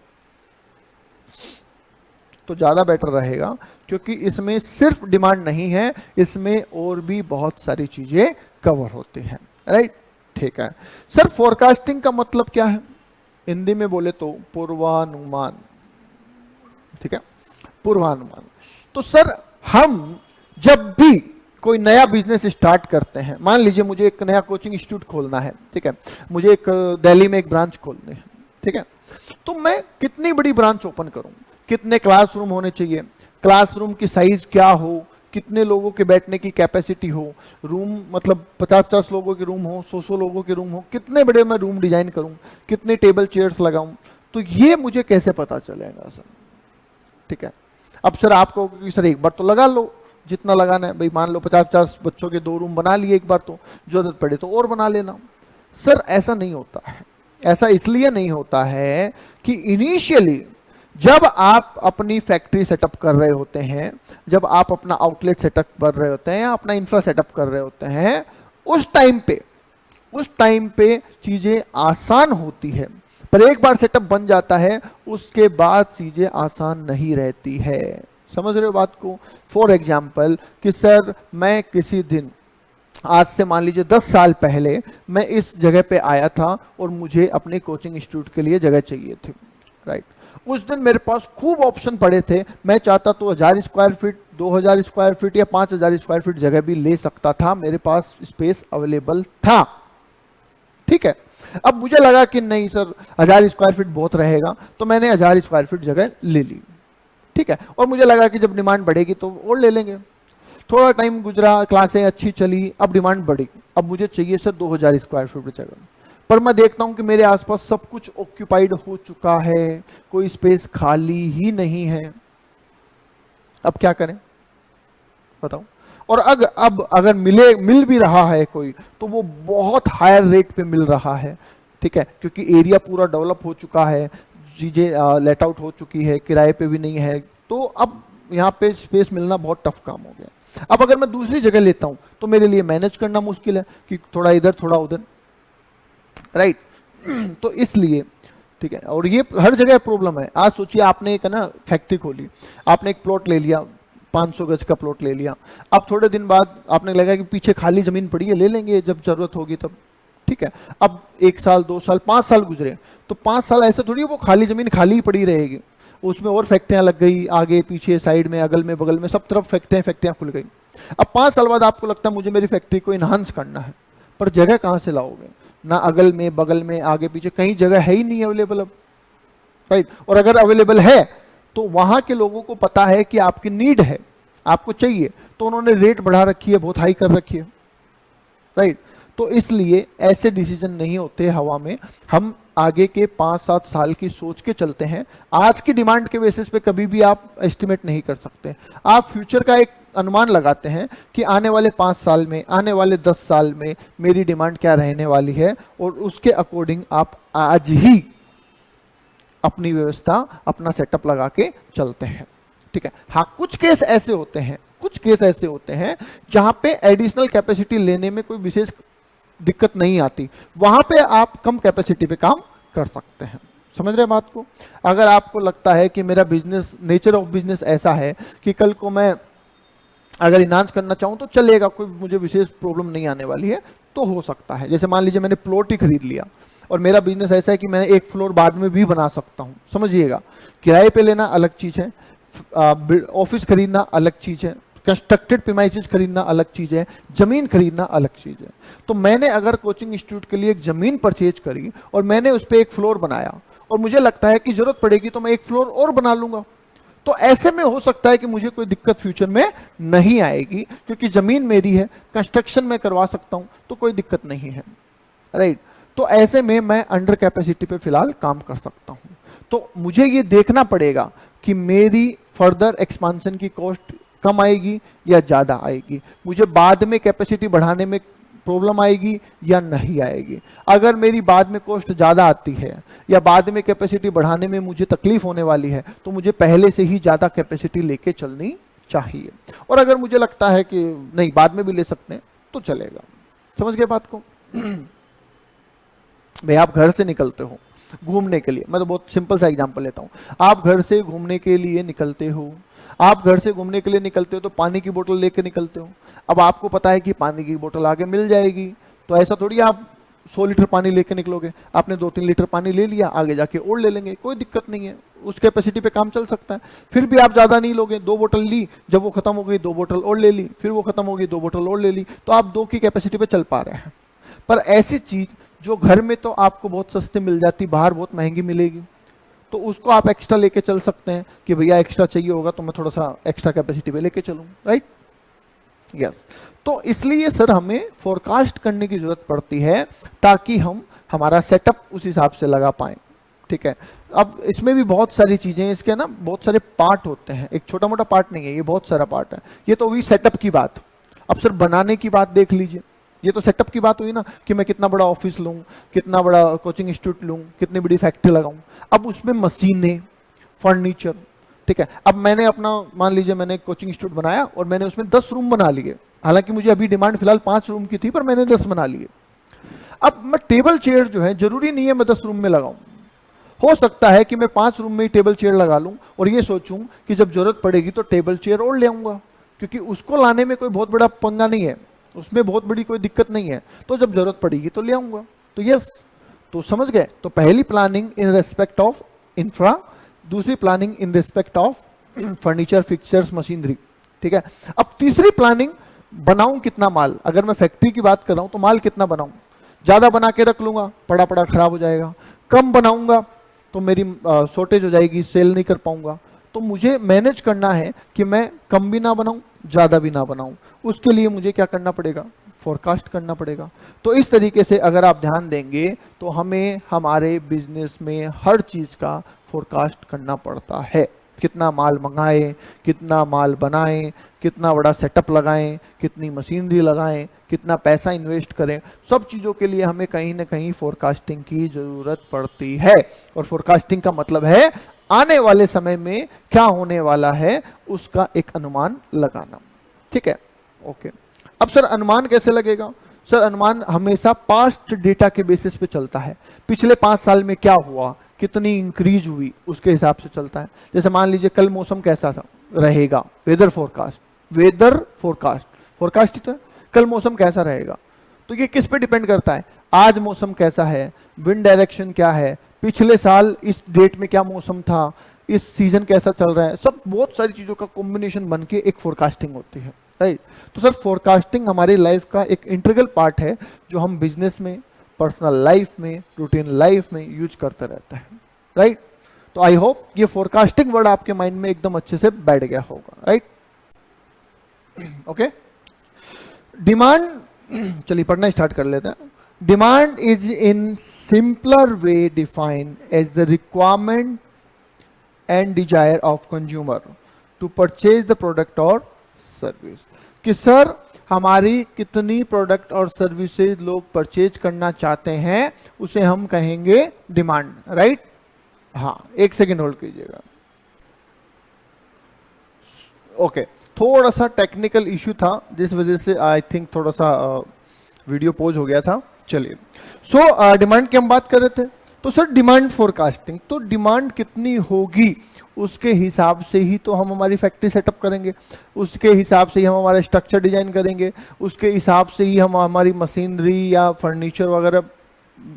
तो ज्यादा बेटर रहेगा, क्योंकि इसमें सिर्फ डिमांड नहीं है, इसमें और भी बहुत सारी चीजें कवर होती हैं, राइट। ठीक है सर, फोरकास्टिंग का मतलब क्या है? हिंदी में बोले तो पूर्वानुमान, ठीक है, पूर्वानुमान। तो सर हम जब भी कोई नया बिजनेस स्टार्ट करते हैं, मान लीजिए मुझे एक नया कोचिंग इंस्टीट्यूट खोलना है, ठीक है, मुझे एक दिल्ली में एक ब्रांच खोलनी है, ठीक है। तो मैं कितनी बड़ी ब्रांच ओपन करूं, कितने क्लासरूम होने चाहिए, क्लासरूम की साइज क्या हो, कितने लोगों के बैठने की कैपेसिटी हो, रूम मतलब 50-50 लोगों के रूम हो, 100 लोगों के रूम हो, कितने बड़े मैं रूम डिजाइन करूं, कितने टेबल चेयर्स लगाऊं, तो ये मुझे कैसे पता चलेगा सर? ठीक है, अब सर आपको सर एक बार तो लगा लो जितना लगाना है, भाई मान लो 50-50 बच्चों के 2 रूम बना लिए एक बार, तो जरूरत पड़े तो और बना लेना। सर ऐसा नहीं होता है। ऐसा इसलिए नहीं होता है कि इनिशियली जब आप अपनी फैक्ट्री सेटअप कर रहे होते हैं, जब आप अपना आउटलेट सेटअप कर रहे होते हैं, अपना इंफ्रा सेटअप कर रहे होते हैं, उस टाइम पे चीजें आसान होती है, पर एक बार सेटअप बन जाता है उसके बाद चीजें आसान नहीं रहती है। समझ रहे हो बात को? फॉर एग्जाम्पल कि सर मैं किसी दिन, आज से मान लीजिए 10 साल पहले मैं इस जगह पे आया था और मुझे अपने कोचिंग इंस्टीट्यूट के लिए जगह चाहिए थी, राइट। उस दिन मेरे पास खूब ऑप्शन पड़े थे, मैं चाहता तो 1000 स्क्वायर फीट, 2000 स्क्वायर फीट या 5000 स्क्वायर फीट जगह भी ले सकता था, मेरे पास स्पेस अवेलेबल था, ठीक है। अब मुझे लगा कि नहीं सर 1000 स्क्वायर फीट बहुत रहेगा, तो मैंने 1000 स्क्वायर फीट जगह ले ली, ठीक है। और मुझे लगा कि जब डिमांड बढ़ेगी तो और ले लेंगे। थोड़ा टाइम गुजरा, क्लासें अच्छी चली, अब डिमांड बढ़ी, अब मुझे चाहिए सर 2000 स्क्वायर फीट जगह, पर मैं देखता हूं कि मेरे आसपास सब कुछ ऑक्यूपाइड हो चुका है, कोई स्पेस खाली ही नहीं है। अब क्या करें बताओ? और अब अगर मिल भी रहा है कोई, तो वो बहुत हायर रेट पे मिल रहा है, ठीक है, क्योंकि एरिया पूरा डेवलप हो चुका है, चीज़ें लेट आउट हो चुकी है, किराए पे भी नहीं है, तो अब यहाँ पे स्पेस मिलना बहुत टफ काम हो गया। अब अगर मैं दूसरी जगह लेता हूँ तो मेरे लिए मैनेज करना मुश्किल है कि थोड़ा इधर थोड़ा उधर, राइट। तो इसलिए ठीक है, और ये हर जगह प्रॉब्लम है। आज सोचिए आपने एक है ना फैक्ट्री खोली, आपने एक प्लॉट ले लिया, 500 गज का प्लॉट ले लिया। अब थोड़े दिन बाद आपने लगा कि पीछे खाली जमीन पड़ी है, ले लेंगे जब जरूरत होगी तब, ठीक है। अब 1 साल 2 साल 5 साल गुजरे, तो 5 साल ऐसे थोड़ी वो खाली जमीन खाली ही पड़ी रहेगी, उसमें और फैक्ट्रियां लग गई, आगे पीछे साइड में अगल में बगल में सब तरफ फैक्ट्रियां खुल गई। अब 5 साल बाद आपको लगता है मुझे मेरी फैक्ट्री को इन्हांस करना है, पर जगह कहाँ से लाओगे? ना अगल में बगल में आगे पीछे कहीं जगह है ही नहीं अवेलेबल अब, राइट। और अगर अवेलेबल है तो वहां के लोगों को पता है कि आपकी नीड है, आपको चाहिए, तो उन्होंने रेट बढ़ा रखी है, बहुत हाई कर रखी है, राइट। तो इसलिए ऐसे डिसीजन नहीं होते हवा में, हम आगे के 5-7 साल की सोच के चलते हैं। आज की डिमांड के बेसिस पे कभी भी आप एस्टिमेट नहीं कर सकते। आप फ्यूचर का एक अनुमान लगाते हैं कि आने वाले 5 साल में, आने वाले 10 साल में मेरी डिमांड क्या रहने वाली है, और उसके अकॉर्डिंग आप आज ही अपनी व्यवस्था, अपना सेटअप लगा के चलते हैं, ठीक है। हाँ, कुछ केस ऐसे होते हैं जहां पे एडिशनल कैपेसिटी लेने में कोई विशेष दिक्कत नहीं आती, वहां पे आप कम कैपेसिटी पे काम कर सकते हैं। समझ रहे हैं बात को? अगर आपको लगता है कि मेरा बिजनेस, नेचर ऑफ बिजनेस ऐसा है कि कल को मैं अगर इन्हांस करना चाहूं तो चलेगा, कोई मुझे विशेष प्रॉब्लम नहीं आने वाली है, तो हो सकता है। जैसे मान लीजिए मैंने प्लॉट ही खरीद लिया और मेरा बिजनेस ऐसा है कि मैं एक फ्लोर बाद में भी बना सकता हूं, समझिएगा। किराए पे लेना अलग चीज है, ऑफिस खरीदना अलग चीज है, कंस्ट्रक्टेड प्रीमाइसेस खरीदना अलग चीज है, जमीन खरीदना अलग चीज है। तो मैंने अगर कोचिंग इंस्टीट्यूट के लिए एक जमीन परचेज करी और मैंने उस पर एक फ्लोर बनाया, और मुझे लगता है कि जरूरत पड़ेगी तो मैं एक फ्लोर और बना लूंगा, तो ऐसे में हो सकता है कि मुझे कोई दिक्कत फ्यूचर में नहीं आएगी, क्योंकि जमीन मेरी है, कंस्ट्रक्शन में करवा सकता हूं, तो कोई दिक्कत नहीं है, राइट। तो ऐसे में मैं अंडर कैपेसिटी पे फिलहाल काम कर सकता हूं। तो मुझे ये देखना पड़ेगा कि मेरी फर्दर एक्सपांशन की कॉस्ट कम आएगी या ज्यादा आएगी, मुझे बाद में कैपेसिटी बढ़ाने में प्रॉब्लम आएगी या नहीं आएगी। अगर मेरी बाद में कॉस्ट ज्यादा आती है या बाद में कैपेसिटी बढ़ाने में मुझे तकलीफ होने वाली है, तो मुझे पहले से ही ज्यादा कैपेसिटी लेके चलनी चाहिए। और अगर मुझे लगता है कि नहीं बाद में भी ले सकते हैं तो चलेगा। समझ गए बात को? भाई आप घर से निकलते हो घूमने के लिए, मैं तो बहुत सिंपल सा एग्जांपल लेता हूँ। आप घर से घूमने के लिए निकलते हो, आप घर से घूमने के लिए निकलते हो तो पानी की बोतल लेके निकलते हो। अब आपको पता है कि पानी की बोतल आगे मिल जाएगी, तो ऐसा थोड़ी आप 100 लीटर पानी लेके निकलोगे। आपने 2-3 लीटर पानी ले लिया, आगे जाके और ले लेंगे, कोई दिक्कत नहीं है, उस कैपेसिटी पे काम चल सकता है। फिर भी आप ज्यादा नहीं लोगे, 2 बोतल ली, जब वो खत्म हो गई 2 बोतल और ले ली, फिर वो खत्म हो गई 2 बोतल और ले ली, तो आप 2 की कैपेसिटी पे चल पा रहे हैं। पर ऐसी चीज जो घर में तो आपको बहुत सस्ते मिल जाती, बाहर बहुत महंगी मिलेगी, तो उसको आप एक्स्ट्रा लेके चल सकते हैं कि भैया एक्स्ट्रा चाहिए होगा तो मैं थोड़ा सा एक्स्ट्रा कैपेसिटी पे लेके चलूं, राइट। यस। तो इसलिए सर हमें फोरकास्ट करने की जरूरत पड़ती है ताकि हम हमारा सेटअप उस हिसाब से लगा पाए, ठीक है। अब इसमें भी बहुत सारी चीजें हैं, इसके ना बहुत सारे पार्ट होते हैं, एक छोटा मोटा पार्ट नहीं है, ये बहुत सारा पार्ट है। ये तो हुई सेटअप की बात। अब सर बनाने की बात देख लीजिए, ये तो सेटअप की बात हुई ना कि मैं कितना बड़ा ऑफिस लूं, कितना बड़ा कोचिंग इंस्टीट्यूट लूं, कितनी बड़ी फैक्ट्री लगाऊं। अब उसमें मशीनें, फर्नीचर, ठीक है। अब मैंने अपना मान लीजिए मैंने कोचिंग इंस्टीट्यूट बनाया और मैंने उसमें 10 रूम बना लिए, हालांकि मुझे अभी डिमांड फिलहाल 5 रूम की थी, पर मैंने 10 बना लिए। अब मैं टेबल चेयर जो है, जरूरी नहीं है मैं 10 रूम में लगाऊं, हो सकता है कि मैं 5 रूम में ही टेबल चेयर लगा लूं और ये सोचूं कि जब जरूरत पड़ेगी तो टेबल चेयर और ले आऊंगा, क्योंकि उसको लाने में कोई बहुत बड़ा पंगा नहीं है, उसमें बहुत बड़ी कोई दिक्कत नहीं है, तो जब जरूरत पड़ेगी तो ले आऊंगा। तो यस, तो समझ गए। तो पहली planning in respect of infra, दूसरी planning in respect of furniture, fixtures, machinery, ठीक है। अब तीसरी प्लानिंग, बनाऊं कितना माल। अगर मैं फैक्ट्री की बात कर रहा हूं तो माल कितना बनाऊं, ज्यादा बना के रख लूंगा, पड़ा पड़ा खराब हो जाएगा। कम बनाऊंगा तो मेरी शॉर्टेज हो जाएगी, सेल नहीं कर पाऊंगा। तो मुझे मैनेज करना है कि मैं कम भी ना बनाऊं, ज्यादा भी ना बनाऊं। उसके लिए मुझे क्या करना पड़ेगा, फोरकास्ट करना पड़ेगा। तो इस तरीके से अगर आप ध्यान देंगे तो हमें हमारे बिजनेस में हर चीज का फोरकास्ट करना पड़ता है। कितना माल मंगाएं, कितना माल बनाएं, कितना बड़ा सेटअप लगाएं, कितनी मशीनरी लगाएं, कितना पैसा इन्वेस्ट करें, सब चीज़ों के लिए हमें कहीं ना कहीं फोरकास्टिंग की ज़रूरत पड़ती है। और फोरकास्टिंग का मतलब है आने वाले समय में क्या होने वाला है उसका एक अनुमान लगाना। ठीक है, ओके। अब सर अनुमान कैसे लगेगा? सर अनुमान हमेशा पास्ट डेटा के बेसिस पे चलता है। पिछले 5 साल में क्या हुआ, कितनी इंक्रीज हुई, उसके हिसाब से चलता है। जैसे मान लीजिए कल मौसम कैसा था रहेगा, weather forecast, weather forecast, forecast ही तो है, कल मौसम कैसा रहेगा। तो ये किस पे डिपेंड करता है? आज मौसम कैसा है, विंड डायरेक्शन क्या है, पिछले साल इस डेट में क्या मौसम था, इस सीजन कैसा चल रहा है, सब बहुत सारी चीजों का कॉम्बिनेशन बन के एक फोरकास्टिंग होती है, राइट। तो सर फोरकास्टिंग हमारी लाइफ का एक इंटीग्रल पार्ट है जो हम बिजनेस में, पर्सनल लाइफ में, रूटीन लाइफ में यूज करते रहते हैं, राइट। तो आई होप ये फोरकास्टिंग वर्ड आपके माइंड में एकदम अच्छे से बैठ गया होगा, राइट। ओके, डिमांड, चलिए पढ़ना स्टार्ट कर लेते हैं। Demand is in simpler way defined as the requirement and desire of consumer to purchase the product और सर्विस। कि सर हमारी कितनी प्रोडक्ट और सर्विसेज लोग परचेज करना चाहते हैं उसे हम कहेंगे डिमांड, राइट। हाँ, एक सेकेंड होल्ड कीजिएगा। ओके, थोड़ा सा टेक्निकल इश्यू था जिस वजह से आई थिंक थोड़ा सा वीडियो पॉज हो गया था। चलिए, सो डिमांड की हम बात कर रहे थे। तो सर डिमांड फोरकास्टिंग, तो डिमांड कितनी होगी उसके हिसाब से ही तो हम हमारी फैक्ट्री सेटअप करेंगे, उसके हिसाब से ही हम हमारा स्ट्रक्चर डिजाइन करेंगे, उसके हिसाब से ही हम हमारी मशीनरी या फर्नीचर वगैरह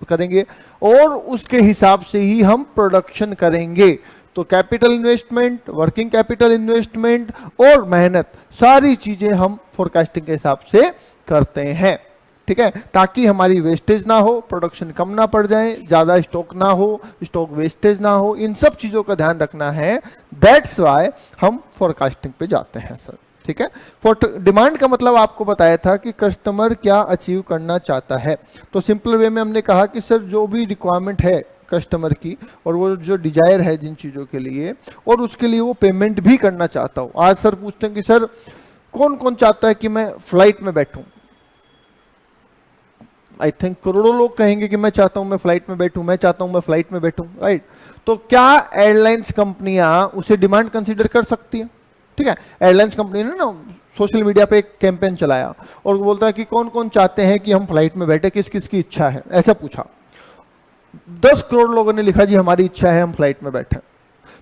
करेंगे, और उसके हिसाब से ही हम प्रोडक्शन करेंगे। तो capital investment, working capital investment और मेहनत, सारी चीजें हम फोरकास्टिंग के हिसाब से करते हैं, ठीक है, ताकि हमारी वेस्टेज ना हो, प्रोडक्शन कम ना पड़ जाए, ज्यादा स्टॉक ना हो, स्टॉक वेस्टेज ना हो, इन सब चीजों का ध्यान रखना है। दैट्स वाई हम फोरकास्टिंग पे जाते हैं सर, ठीक है। डिमांड का मतलब आपको बताया था कि कस्टमर क्या अचीव करना चाहता है। तो सिंपल वे में हमने कहा कि सर जो भी रिक्वायरमेंट है कस्टमर की और वो जो डिजायर है जिन चीजों के लिए, और उसके लिए वो पेमेंट भी करना चाहता हो। आज सर पूछते हैं कि सर कौन कौन चाहता है कि मैं फ्लाइट में बैठूं? आई थिंक करोड़ों लोग कहेंगे कि मैं चाहता हूं मैं फ्लाइट में बैठूं, मैं चाहता हूं मैं फ्लाइट में बैठूं, राइट। तो क्या एयरलाइंस कंपनियां उसे डिमांड कंसीडर कर सकती है? ठीक है, एयरलाइंस कंपनी ने ना सोशल मीडिया पे एक कैंपेन चलाया और वो बोलता है कि कौन कौन चाहते हैं कि हम फ्लाइट में बैठे, किस किस की इच्छा है, ऐसा पूछा। 10 करोड़ लोगों ने लिखा जी हमारी इच्छा है हम फ्लाइट में बैठे।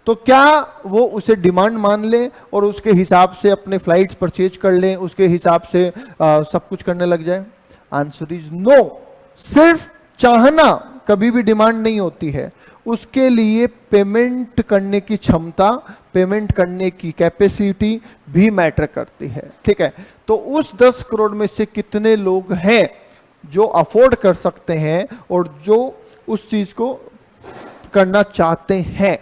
तो क्या वो उसे डिमांड मान ले और उसके हिसाब से अपने फ्लाइट्स परचेज कर लें, उसके हिसाब से सब कुछ करने लग जाए? Answer is no. सिर्फ चाहना कभी भी डिमांड नहीं होती है, उसके लिए पेमेंट करने की क्षमता, पेमेंट करने की कैपेसिटी भी मैटर करती है, ठीक है। तो उस 10 करोड़ में से कितने लोग हैं जो अफोर्ड कर सकते हैं और जो उस चीज को करना चाहते हैं,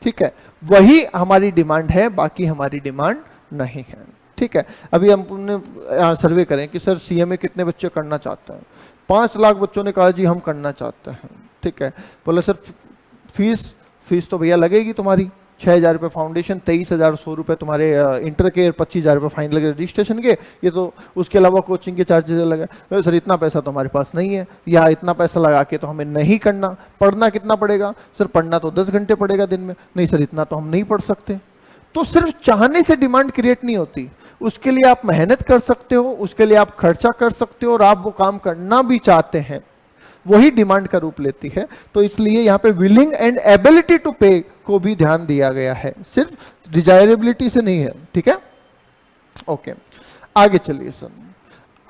ठीक है, वही हमारी डिमांड है, बाकी हमारी डिमांड नहीं है, ठीक है। अभी हमने सर्वे करें कि सर सीएमए कितने बच्चे करना चाहते हैं? 5 लाख बच्चों ने कहा जी हम करना चाहते हैं, ठीक है। बोले सर फीस तो भैया लगेगी तुम्हारी 6,000 रुपये फाउंडेशन, 23,100 रुपये तुम्हारे इंटर के, 25,000 रुपये फाइन लगे रजिस्ट्रेशन के, ये तो उसके अलावा कोचिंग के चार्जेस अलग है। सर इतना पैसा तो हमारे पास नहीं है, या इतना पैसा लगा के तो हमें नहीं करना। पढ़ना कितना पड़ेगा? सर पढ़ना तो 10 घंटे पड़ेगा दिन में। नहीं सर इतना तो हम नहीं पढ़ सकते। तो सिर्फ चाहने से डिमांड क्रिएट नहीं होती, उसके लिए आप मेहनत कर सकते हो, उसके लिए आप खर्चा कर सकते हो, और आप वो काम करना भी चाहते हैं, वही डिमांड का रूप लेती है। तो इसलिए यहाँ पे विलिंग एंड एबिलिटी टू पे को भी ध्यान दिया गया है, सिर्फ डिजायरेबिलिटी से नहीं है, ठीक है। ओके, आगे चलिए सर।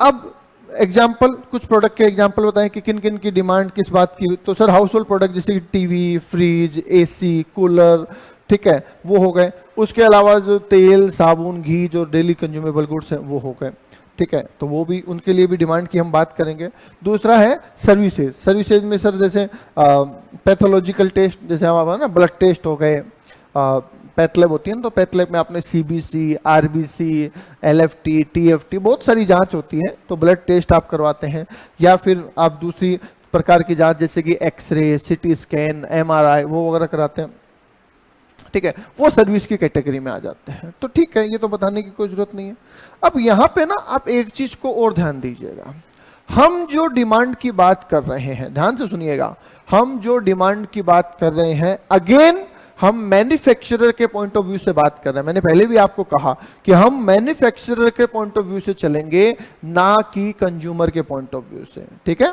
अब एग्जाम्पल, कुछ प्रोडक्ट के एग्जाम्पल बताएं कि किन किन की डिमांड किस बात की। तो सर हाउस होल्ड प्रोडक्ट जैसे टीवी, फ्रिज, एसी, कूलर, ठीक है, वो हो गए। उसके अलावा जो तेल, साबुन, घी, जो डेली कंज्यूमेबल गुड्स हैं वो हो गए, ठीक है। तो वो भी, उनके लिए भी डिमांड की हम बात करेंगे। दूसरा है सर्विसेज। सर्विसेज में सर जैसे पैथोलॉजिकल टेस्ट, जैसे हमारा ना ब्लड टेस्ट हो गए, पैथ लैब होती है ना, तो पैथ लैब में आपने सीबीसी, आरबीसी, एलएफटी, टीएफटी, बहुत सारी जांच होती है, तो ब्लड टेस्ट आप करवाते हैं। या फिर आप दूसरी प्रकार की जांच जैसे कि एक्सरे, सिटी स्कैन, एमआरआई, वो वगैरह कराते हैं, ठीक है, वो सर्विस की कैटेगरी में आ जाते हैं। तो ठीक है, ये तो बताने की कोई जरूरत नहीं है। अब यहाँ पे ना आप एक चीज को और ध्यान दीजिएगा, हम जो डिमांड की बात कर रहे हैं, ध्यान से सुनिएगा, हम जो डिमांड की बात कर रहे हैं, अगेन हम मैन्युफैक्चरर के पॉइंट ऑफ व्यू से बात कर रहे हैं। मैंने पहले भी आपको कहा कि हम मैन्युफैक्चरर के पॉइंट ऑफ व्यू से चलेंगे, ना कि कंज्यूमर के पॉइंट ऑफ व्यू से। ठीक है,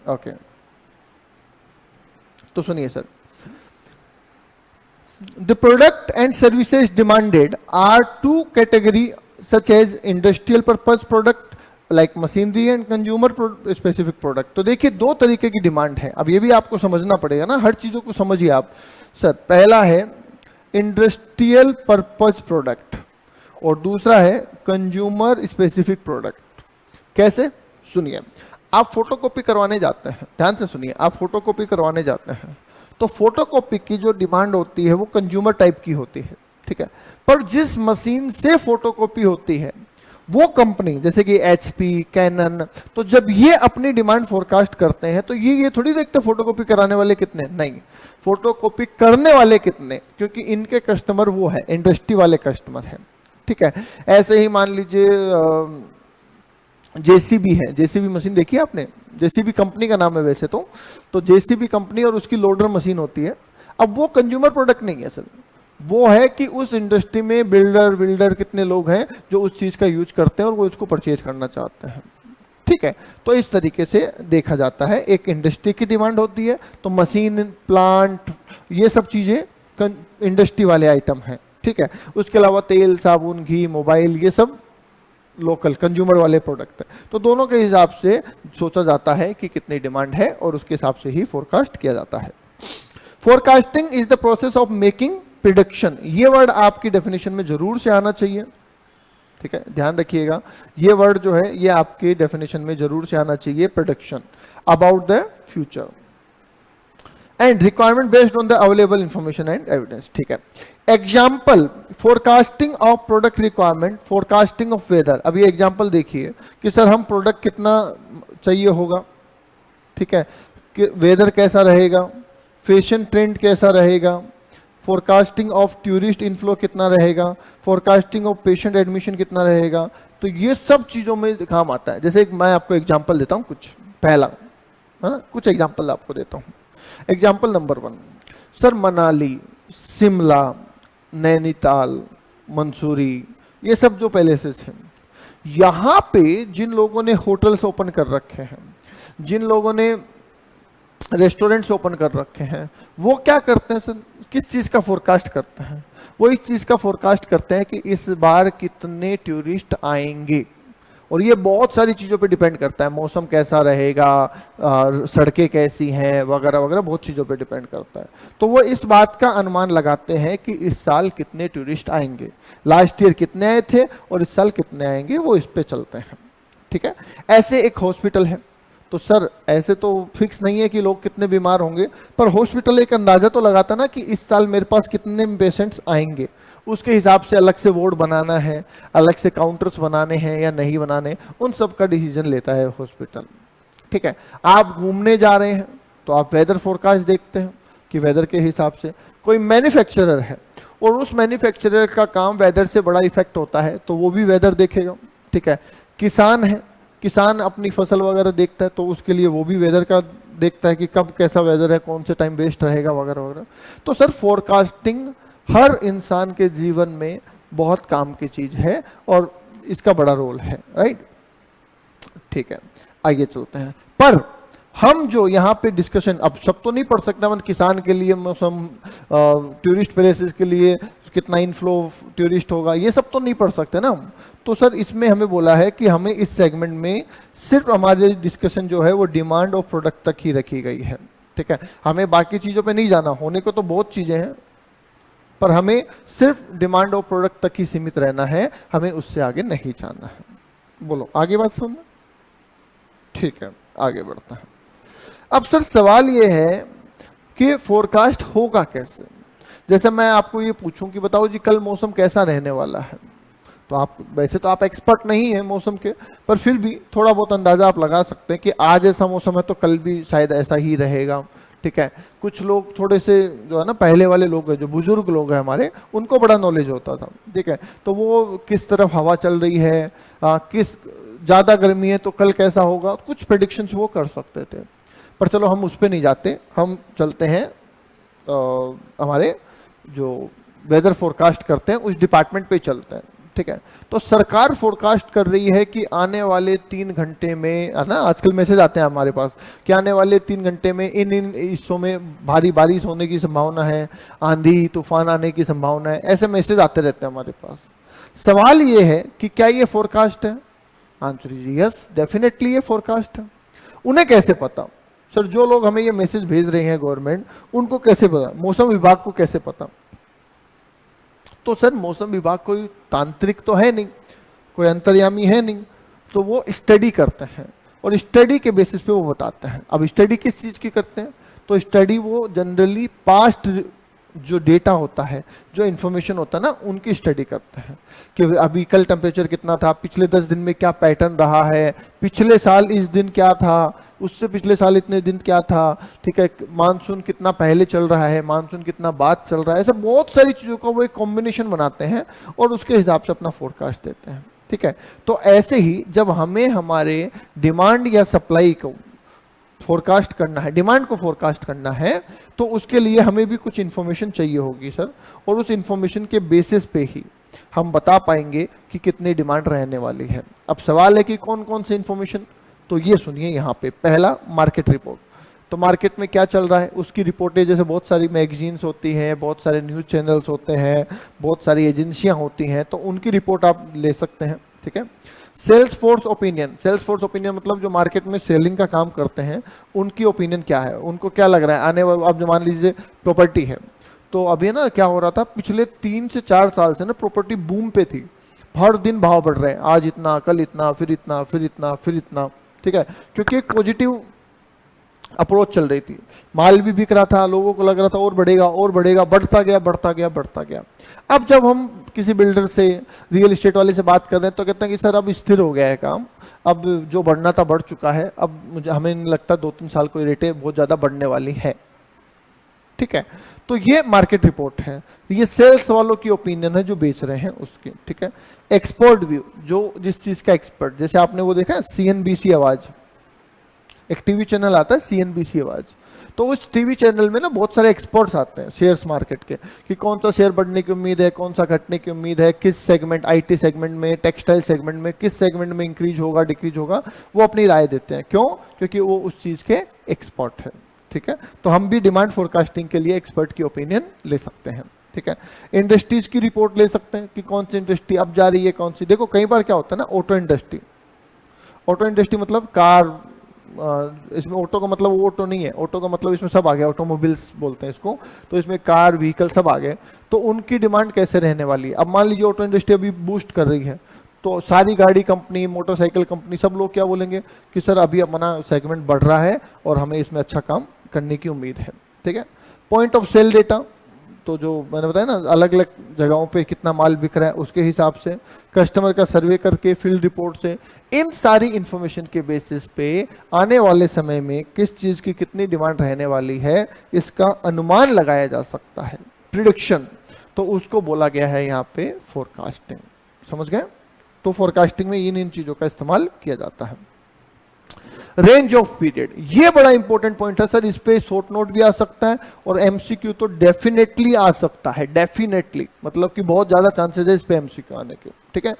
ओके। तो सुनिए sir, the product and services demanded are two category such as industrial purpose product like machinery and consumer specific product। तो देखिए दो तरीके की डिमांड है, अब ये भी आपको समझना पड़ेगा ना, हर चीजों को समझिए आप। सर पहला है इंडस्ट्रियल पर्पस प्रोडक्ट और दूसरा है कंज्यूमर स्पेसिफिक प्रोडक्ट। कैसे? सुनिए, आप फोटोकॉपी करवाने जाते हैं, ध्यान से सुनिए, आप फोटोकॉपी करवाने जाते हैं तो फोटोकॉपी की जो डिमांड होती है वो कंज्यूमर टाइप की होती है, ठीक है। पर जिस मशीन से फोटोकॉपी होती है वो कंपनी जैसे कि एचपी, कैनन, तो जब ये अपनी डिमांड फोरकास्ट करते हैं तो ये थोड़ी देखते फोटोकॉपी कराने वाले कितने, नहीं, फोटोकॉपी करने वाले कितने, क्योंकि इनके कस्टमर वो है, इंडस्ट्री वाले कस्टमर है, ठीक है। ऐसे ही मान लीजिए जेसीबी है, जेसीबी मशीन देखी है आपने, जेसीबी कंपनी का नाम है वैसे तो जेसीबी कंपनी और उसकी लोडर मशीन होती है। अब वो कंज्यूमर प्रोडक्ट नहीं है सर, वो है कि उस इंडस्ट्री में बिल्डर कितने लोग हैं जो उस चीज का यूज करते हैं और वो इसको परचेज करना चाहते हैं, ठीक है। तो इस तरीके से देखा जाता है, एक इंडस्ट्री की डिमांड होती है तो मशीन, प्लांट, ये सब चीजें इंडस्ट्री वाले आइटम हैं, ठीक है। उसके अलावा तेल, साबुन, घी, मोबाइल, ये सब लोकल कंज्यूमर वाले प्रोडक्ट है। तो दोनों के हिसाब से सोचा जाता है कि कितनी डिमांड है और उसके हिसाब से ही फोरकास्ट किया जाता है। Forecasting is the process of making prediction, ये वर्ड आपकी डेफिनेशन में जरूर से आना चाहिए, ठीक है, ध्यान रखिएगा, ये वर्ड जो है ये आपके डेफिनेशन में जरूर से आना चाहिए, prediction about the future and requirement based on the available information and evidence, ठीक है। Example, forecasting of product requirement, forecasting of weather. अब ये एग्जाम्पल देखिए कि सर हम प्रोडक्ट कितना चाहिए होगा, ठीक है, कि वेदर कैसा रहेगा, फैशन ट्रेंड कैसा रहेगा, फोरकास्टिंग ऑफ टूरिस्ट इनफ्लो कितना रहेगा, फोरकास्टिंग ऑफ पेशेंट एडमिशन कितना रहेगा। तो ये सब चीजों में काम आता है। जैसे मैं आपको एग्जाम्पल देता हूँ कुछ, पहला है ना, कुछ एग्जाम्पल आपको देता हूँ। Example number 1, sir Manali, Shimla, Nainital, Mussoorie, ये सब जो पैलेसेस हैं, यहाँ पे जिन लोगों ने होटल्स ओपन कर रखे हैं, जिन लोगों ने रेस्टोरेंट्स ओपन कर रखे हैं, वो क्या करते हैं सर, किस चीज़ का फोरकास्ट करते हैं? वो इस चीज़ का फोरकास्ट करते हैं कि इस बार कितने टूरिस्ट आएंगे, और ये बहुत सारी चीज़ों पे डिपेंड करता है, मौसम कैसा रहेगा, सड़कें कैसी हैं, वगैरह वगैरह, बहुत चीज़ों पे डिपेंड करता है। तो वो इस बात का अनुमान लगाते हैं कि इस साल कितने टूरिस्ट आएंगे, लास्ट ईयर कितने आए थे और इस साल कितने आएंगे, वो इस पे चलते हैं, ठीक है। ऐसे एक हॉस्पिटल है, तो सर ऐसे तो फिक्स नहीं है कि लोग कितने बीमार होंगे, पर हॉस्पिटल एक अंदाजा तो लगाता ना कि इस साल मेरे पास कितने पेशेंट्स आएंगे, उसके हिसाब से अलग से वार्ड बनाना है, अलग से काउंटर्स बनाने हैं या नहीं बनाने, उन सब का डिसीजन लेता है हॉस्पिटल, ठीक है। आप घूमने जा रहे हैं तो आप वेदर फोरकास्ट देखते हैं कि वेदर के हिसाब से, कोई मैन्युफैक्चरर है और उस मैन्युफैक्चरर का काम वेदर से बड़ा इफेक्ट होता है तो वो भी वेदर देखेगा, ठीक है। किसान है, किसान अपनी फसल वगैरह देखता है तो उसके लिए वो भी वेदर का देखता है कि कब कैसा वेदर है, कौन से टाइम बेस्ट रहेगा, वगैरह वगैरह। तो सर फोरकास्टिंग हर इंसान के जीवन में बहुत काम की चीज है और इसका बड़ा रोल है, राइट, ठीक है। आगे चलते हैं, पर हम जो यहाँ पे डिस्कशन, अब सब तो नहीं पढ़ सकता मैं, किसान के लिए मौसम, टूरिस्ट प्लेसेस के लिए कितना इनफ्लो टूरिस्ट होगा, ये सब तो नहीं पढ़ सकते ना हम। तो सर इसमें हमें बोला है कि हमें इस सेगमेंट में सिर्फ हमारी डिस्कशन जो है वो डिमांड ऑफ प्रोडक्ट तक ही रखी गई है, ठीक है। हमें बाकी चीज़ों पे नहीं जाना, होने को तो बहुत चीज़ें हैं, पर हमें सिर्फ डिमांड ऑफ प्रोडक्ट तक ही सीमित रहना है, हमें उससे आगे नहीं जाना है। बोलो आगे बात सुनना, ठीक है, आगे बढ़ता है। अब सर सवाल ये है कि फोरकास्ट होगा कैसे। जैसे मैं आपको ये पूछूं कि बताओ जी कल मौसम कैसा रहने वाला है, तो आप वैसे तो आप एक्सपर्ट नहीं हैं मौसम के, पर फिर भी थोड़ा बहुत अंदाजा आप लगा सकते हैं कि आज ऐसा मौसम है तो कल भी शायद ऐसा ही रहेगा, ठीक है। कुछ लोग थोड़े से जो है ना पहले वाले लोग हैं, जो बुजुर्ग लोग हैं हमारे, उनको बड़ा नॉलेज होता था, ठीक है। तो वो किस तरफ हवा चल रही है, किस ज़्यादा गर्मी है तो कल कैसा होगा, कुछ प्रेडिक्शंस वो कर सकते थे। पर चलो हम उस पर नहीं जाते, हम चलते हैं हमारे जो वेदर फोरकास्ट करते हैं उस डिपार्टमेंट पे चलते हैं, ठीक है। तो सरकार फोरकास्ट कर रही है कि आने वाले 3 घंटे में, है ना, आजकल मैसेज आते हैं हमारे पास कि आने वाले 3 घंटे में इन इन हिस्सों में भारी बारिश होने की संभावना है, आंधी तूफान आने की संभावना है, ऐसे मैसेज आते रहते हैं हमारे पास। सवाल ये है कि क्या ये फोरकास्ट है? आंसर इज यस, डेफिनेटली ये फोरकास्ट है। उन्हें कैसे पता? सर जो लोग हमें ये मैसेज भेज रहे हैं गवर्नमेंट, उनको कैसे पता? मौसम विभाग को कैसे पता? तो सर मौसम विभाग कोई तांत्रिक तो है नहीं, कोई अंतर्यामी है नहीं, तो वो स्टडी करते हैं और स्टडी के बेसिस पे वो बताते हैं। अब स्टडी किस चीज़ की करते हैं? तो स्टडी वो जनरली पास्ट जो डेटा होता है, जो इन्फॉर्मेशन होता है ना, उनकी स्टडी करते हैं कि अभी कल टेम्परेचर कितना था, पिछले 10 दिन में क्या पैटर्न रहा है, पिछले साल इस दिन क्या था, उससे पिछले साल इतने दिन क्या था, ठीक है, मानसून कितना पहले चल रहा है, मानसून कितना बाद चल रहा है, ऐसे बहुत सारी चीज़ों का वो एक कॉम्बिनेशन बनाते हैं और उसके हिसाब से अपना फोरकास्ट देते हैं, ठीक है। तो ऐसे ही जब हमें हमारे डिमांड या सप्लाई को फोरकास्ट करना है, डिमांड को फोरकास्ट करना है, तो उसके लिए हमें भी कुछ इन्फॉर्मेशन चाहिए होगी सर, और उस इन्फॉर्मेशन के बेसिस पे ही हम बता पाएंगे कि कितनी डिमांड रहने वाली है। अब सवाल है कि कौन कौन से इन्फॉर्मेशन, तो ये सुनिए यहाँ पे। पहला, मार्केट रिपोर्ट। तो मार्केट में क्या चल रहा है उसकी रिपोर्टें, जैसे बहुत सारी मैगजीन्स होती हैं, बहुत सारे न्यूज़ चैनल्स होते हैं, बहुत सारी एजेंसियां होती हैं, तो उनकी रिपोर्ट आप ले सकते हैं, ठीक है। Sales force opinion. Sales force opinion मतलब जो मार्केट में सेलिंग का काम करते हैं, उनकी ओपिनियन क्या है, उनको क्या लग रहा है आने वाले, अब जो मान लीजिए प्रॉपर्टी है, तो अभी ना क्या हो रहा था, पिछले 3 से 4 साल से ना प्रॉपर्टी बूम पे थी, हर दिन भाव बढ़ रहे हैं, आज इतना, कल इतना, फिर इतना, फिर इतना, फिर इतना, ठीक है, क्योंकि एक पॉजिटिव अप्रोच चल रही थी, माल भी बिक रहा था, लोगों को लग रहा था और बढ़ेगा और बढ़ेगा, बढ़ता गया बढ़ता गया बढ़ता गया। अब जब हम किसी बिल्डर से, रियल एस्टेट वाले से बात कर रहे हैं, तो कहते हैं कि सर अब स्थिर हो गया है काम, अब जो बढ़ना था बढ़ चुका है, अब मुझे हमें नहीं लगता 2-3 साल कोई रेटें बहुत ज़्यादा बढ़ने वाली है, ठीक है। तो ये मार्केट रिपोर्ट है, ये सेल्स वालों की ओपिनियन है जो बेच रहे हैं उसकी, ठीक है। एक्सपर्ट व्यू, जो जिस चीज़ का एक्सपर्ट, जैसे आपने वो देखा है CNBC आवाज़, एक टीवी चैनल आता है CNBC आवाज, तो उस टीवी चैनल में ना बहुत सारे एक्सपर्ट्स आते हैं शेयर्स मार्केट के, कि कौन सा शेयर बढ़ने की उम्मीद है, कौन सा घटने की उम्मीद है, किस सेगमेंट, IT सेगमेंट में, टेक्सटाइल सेगमेंट में, किस सेगमेंट में इंक्रीज होगा डिक्रीज होगा, वो अपनी राय देते हैं। क्यों? क्योंकि वो उस चीज़ के एक्सपर्ट है, ठीक है। तो हम भी डिमांड फोरकास्टिंग के लिए एक्सपर्ट की ओपिनियन ले सकते हैं, ठीक है। इंडस्ट्रीज की रिपोर्ट ले सकते हैं कि कौन सी इंडस्ट्री अब जा रही है, कौन सी, देखो कई बार क्या होता है ना, ऑटो इंडस्ट्री, ऑटो इंडस्ट्री मतलब कार, इसमें ऑटो का मतलब वो ऑटो नहीं है, ऑटो का मतलब इसमें सब आ गया, ऑटोमोबाइल्स बोलते हैं इसको, तो इसमें कार, व्हीकल सब आ गए, तो उनकी डिमांड कैसे रहने वाली है। अब मान लीजिए ऑटो इंडस्ट्री अभी बूस्ट कर रही है, तो सारी गाड़ी कंपनी, मोटरसाइकिल कंपनी, सब लोग क्या बोलेंगे कि सर अभी अपना सेगमेंट बढ़ रहा है और हमें इसमें अच्छा काम करने की उम्मीद है, ठीक है। पॉइंट ऑफ सेल डेटा, तो जो मैंने बताया ना, अलग अलग जगहों पे कितना माल बिक रहा है उसके हिसाब से, कस्टमर का सर्वे करके, फील्ड रिपोर्ट से, इन सारी इंफॉर्मेशन के बेसिस पे आने वाले समय में किस चीज़ की कितनी डिमांड रहने वाली है इसका अनुमान लगाया जा सकता है, प्रिडिक्शन। तो उसको बोला गया है यहाँ पे फोरकास्टिंग, समझ गए। तो फोरकास्टिंग में इन चीज़ों का इस्तेमाल किया जाता है। रेंज ऑफ पीरियड, ये बड़ा इंपॉर्टेंट पॉइंट है सर, इस पे शॉर्ट नोट भी आ सकता है और MCQ तो डेफिनेटली आ सकता है, डेफिनेटली मतलब कि बहुत ज्यादा चांसेस है इस पे MCQ आने के, ठीक है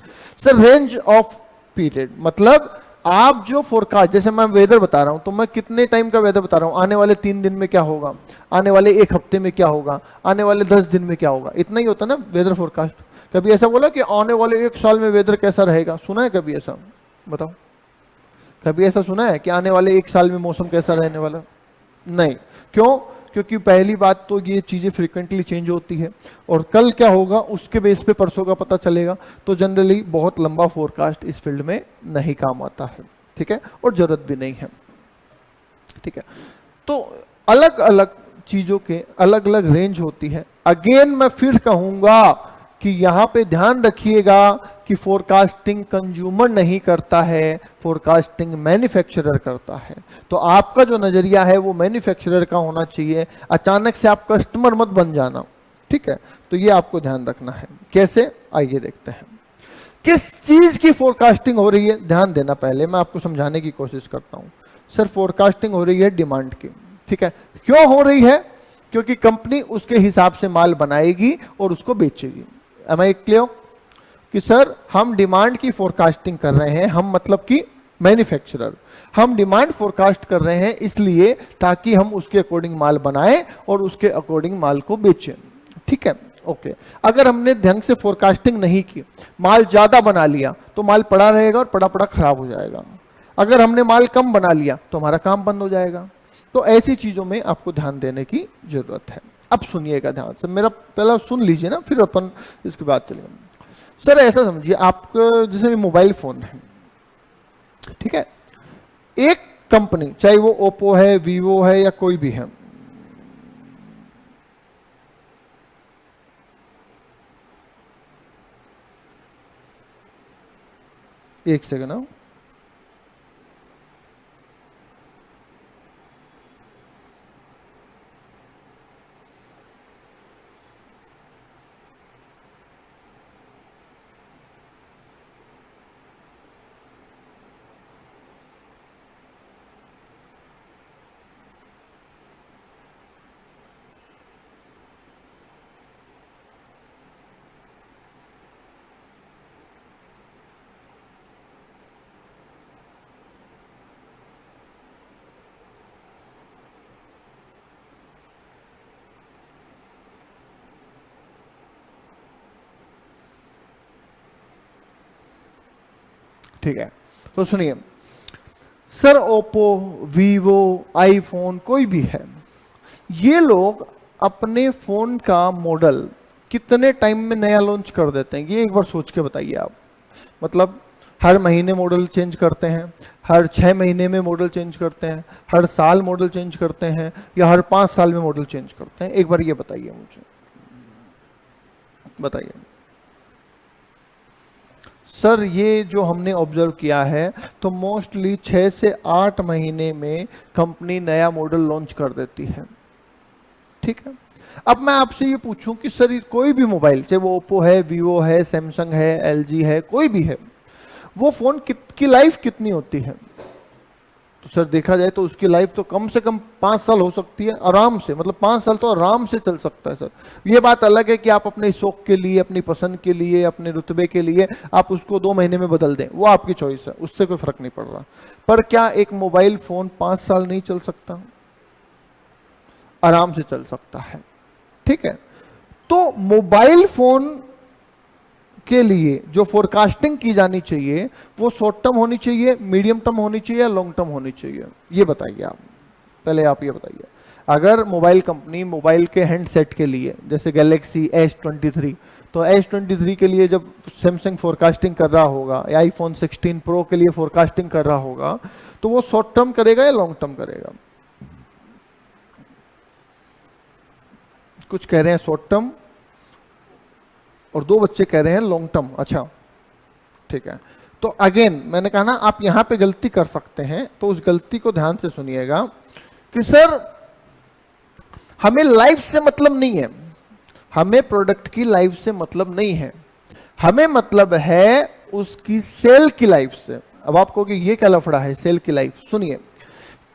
सर। रेंज ऑफ पीरियड मतलब आप जो फोरकास्ट, जैसे मैं वेदर बता रहा हूं, तो मैं कितने टाइम का वेदर बता रहा हूं, आने वाले 3 दिन में क्या होगा, आने वाले 1 हफ्ते में क्या होगा, आने वाले 10 दिन में क्या होगा, इतना ही होता ना वेदर फोरकास्ट। कभी ऐसा बोला कि आने वाले 1 साल में वेदर कैसा रहेगा, सुना है कभी ऐसा? बताओ, कभी ऐसा सुना है कि आने वाले 1 साल में मौसम कैसा रहने वाला? नहीं। क्यों? क्योंकि पहली बात तो ये चीज़ें फ्रीक्वेंटली चेंज होती है और कल क्या होगा उसके बेस पे परसों का पता चलेगा, तो जनरली बहुत लंबा फोरकास्ट इस फील्ड में नहीं काम आता है, ठीक है, और जरूरत भी नहीं है, ठीक है। तो अलग अलग चीज़ों के अलग अलग रेंज होती है। अगेन मैं फिर कहूँगा कि यहाँ पे ध्यान रखिएगा कि फोरकास्टिंग कंज्यूमर नहीं करता है, फोरकास्टिंग मैन्युफैक्चरर करता है। तो आपका जो नजरिया है वो मैन्युफैक्चरर का होना चाहिए, अचानक से आप कस्टमर मत बन जाना, ठीक है। तो ये आपको ध्यान रखना है। कैसे, आइए देखते हैं। किस चीज की फोरकास्टिंग हो रही है, ध्यान देना, पहले मैं आपको समझाने की कोशिश करता हूं। सर फोरकास्टिंग हो रही है डिमांड की, ठीक है। क्यों हो रही है? क्योंकि कंपनी उसके हिसाब से माल बनाएगी और उसको बेचेगी। Am I clear? कि सर हम डिमांड की फोरकास्टिंग कर रहे हैं, हम मतलब कि मैन्युफैक्चरर, हम डिमांड फोरकास्ट कर रहे हैं इसलिए ताकि हम उसके अकॉर्डिंग माल बनाएं और उसके अकॉर्डिंग माल को बेचें, ठीक है। ओके, अगर हमने ढंग से फोरकास्टिंग नहीं की, माल ज्यादा बना लिया तो माल पड़ा रहेगा और पड़ा पड़ा खराब हो जाएगा। अगर हमने माल कम बना लिया तो हमारा काम बंद हो जाएगा। तो ऐसी चीजों में आपको ध्यान देने की जरूरत है। अब सुनिएगा ध्यान से, मेरा पहला सुन लीजिए ना, फिर अपन इसके बाद चलेंगे। सर ऐसा समझिए, आपका जैसे मोबाइल फोन है, ठीक है, एक कंपनी, चाहे वो ओप्पो है, वीवो है या कोई भी है, एक सेकंड ना, ठीक है। तो सुनिए सर, ओप्पो, वीवो, आईफोन कोई भी है, ये लोग अपने फोन का मॉडल कितने टाइम में नया लॉन्च कर देते हैं, ये एक बार सोच के बताइए आप। मतलब हर महीने मॉडल चेंज करते हैं, हर 6 महीने में मॉडल चेंज करते हैं, हर साल मॉडल चेंज करते हैं, या हर 5 साल में मॉडल चेंज करते हैं? एक बार ये बताइए मुझे, बताइए। सर ये जो हमने ऑब्जर्व किया है तो मोस्टली 6 से 8 महीने में कंपनी नया मॉडल लॉन्च कर देती है, ठीक है। अब मैं आपसे ये पूछूं कि सर कोई भी मोबाइल, चाहे वो ओप्पो है, वीवो है, सैमसंग है, एलजी है, कोई भी है, वो फोन की लाइफ कितनी होती है? तो सर देखा जाए तो उसकी लाइफ तो कम से कम 5 साल हो सकती है आराम से, मतलब 5 साल तो आराम से चल सकता है सर। ये बात अलग है कि आप अपने शौक के लिए, अपनी पसंद के लिए, अपने रुतबे के लिए आप उसको 2 महीने में बदल दें, वो आपकी चॉइस है, उससे कोई फर्क नहीं पड़ रहा। पर क्या एक मोबाइल फोन 5 साल नहीं चल सकता? आराम से चल सकता है, ठीक है। तो मोबाइल फोन के लिए जो फोरकास्टिंग की जानी चाहिए वो शॉर्ट टर्म होनी चाहिए, मीडियम टर्म होनी चाहिए या लॉन्ग टर्म होनी चाहिए? ये बताइए आप, पहले आप ये बताइए। अगर मोबाइल कंपनी मोबाइल के हैंडसेट के लिए, जैसे गैलेक्सी S23, तो S23 के लिए जब सैमसंग फोरकास्टिंग कर रहा होगा या आईफोन 16 प्रो के लिए फोरकास्टिंग कर रहा होगा, तो वो शॉर्ट टर्म करेगा या लॉन्ग टर्म करेगा? कुछ कह रहे हैं शॉर्ट टर्म और 2 बच्चे कह रहे हैं लॉन्ग टर्म। अच्छा ठीक है, तो अगेन मैंने कहा ना, आप यहां पे गलती कर सकते हैं, तो उस गलती को ध्यान से सुनिएगा कि सर हमें लाइफ से मतलब नहीं है, हमें प्रोडक्ट की लाइफ से मतलब नहीं है, हमें मतलब है उसकी सेल की लाइफ से। अब आप कहोगे ये क्या लफड़ा है सेल की लाइफ? सुनिए,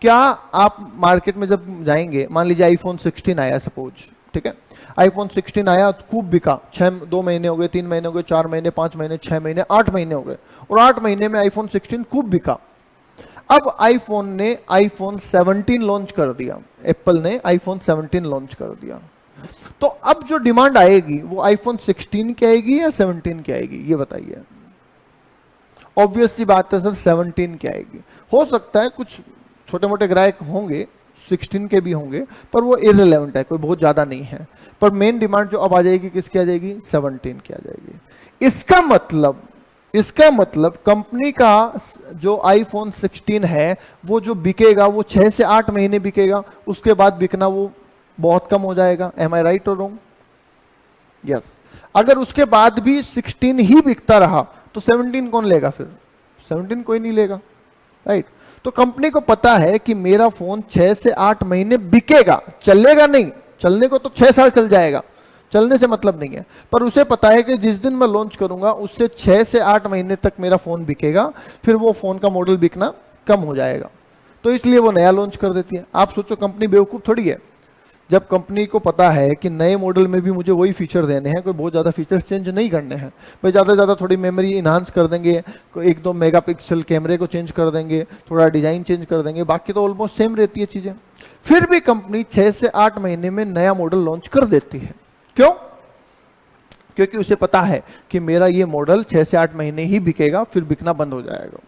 क्या आप मार्केट में जब जाएंगे, मान लीजिए आईफोन 16 आया सपोज, ठीक है, आईफोन 16 आया, खूब बिका, 2 महीने हो गए, 3 महीने हो गए, 4 महीने, 5 महीने, 6 महीने, 8 महीने हो गए, और 8 महीने में आईफोन 16 खूब बिका। अब आईफोन ने आईफोन 17 लॉन्च कर दिया, एप्पल ने आईफोन 17 लॉन्च कर दिया, तो अब जो डिमांड आएगी वो आईफोन 16 की आएगी या 17 की आएगी? ये बताइए। ऑब्वियस सी बात है सर 17 की आएगी। हो सकता है कुछ छोटे मोटे ग्राहक होंगे 16 के भी होंगे, पर वो इररिलेवेंट है, कोई बहुत ज्यादा नहीं है। पर मेन डिमांड जो अब आ जाएगी किसकी आ जाएगी? 17 की आ जाएगी। इसका मतलब कंपनी का जो आईफोन 16 है वो जो बिकेगा वो 6 से 8 महीने बिकेगा, उसके बाद बिकना वो बहुत कम हो जाएगा। एम आई राइट और रॉन्ग? यस। अगर उसके बाद भी 16 ही बिकता रहा तो 17 कौन लेगा फिर? 17 कोई नहीं लेगा, राइट। तो कंपनी को पता है कि मेरा फोन 6 से 8 महीने बिकेगा, चलेगा नहीं, चलने को तो 6 साल चल जाएगा, चलने से मतलब नहीं है, पर उसे पता है कि जिस दिन मैं लॉन्च करूंगा उससे 6 से 8 महीने तक मेरा फोन बिकेगा, फिर वो फोन का मॉडल बिकना कम हो जाएगा, तो इसलिए वो नया लॉन्च कर देती है। आप सोचो कंपनी बेवकूफ थोड़ी है, जब कंपनी को पता है कि नए मॉडल में भी मुझे वही फीचर देने हैं, कोई बहुत ज़्यादा फीचर्स चेंज नहीं करने हैं, भाई ज़्यादा से ज़्यादा थोड़ी मेमोरी इन्हांस कर देंगे, 1-2 मेगापिक्सल कैमरे को चेंज कर देंगे, थोड़ा डिज़ाइन चेंज कर देंगे, बाकी तो ऑलमोस्ट सेम रहती है चीज़ें। फिर भी कंपनी 6 से 8 महीने में नया मॉडल लॉन्च कर देती है। क्यों? क्योंकि उसे पता है कि मेरा ये मॉडल 6 से 8 महीने ही बिकेगा, फिर बिकना बंद हो जाएगा,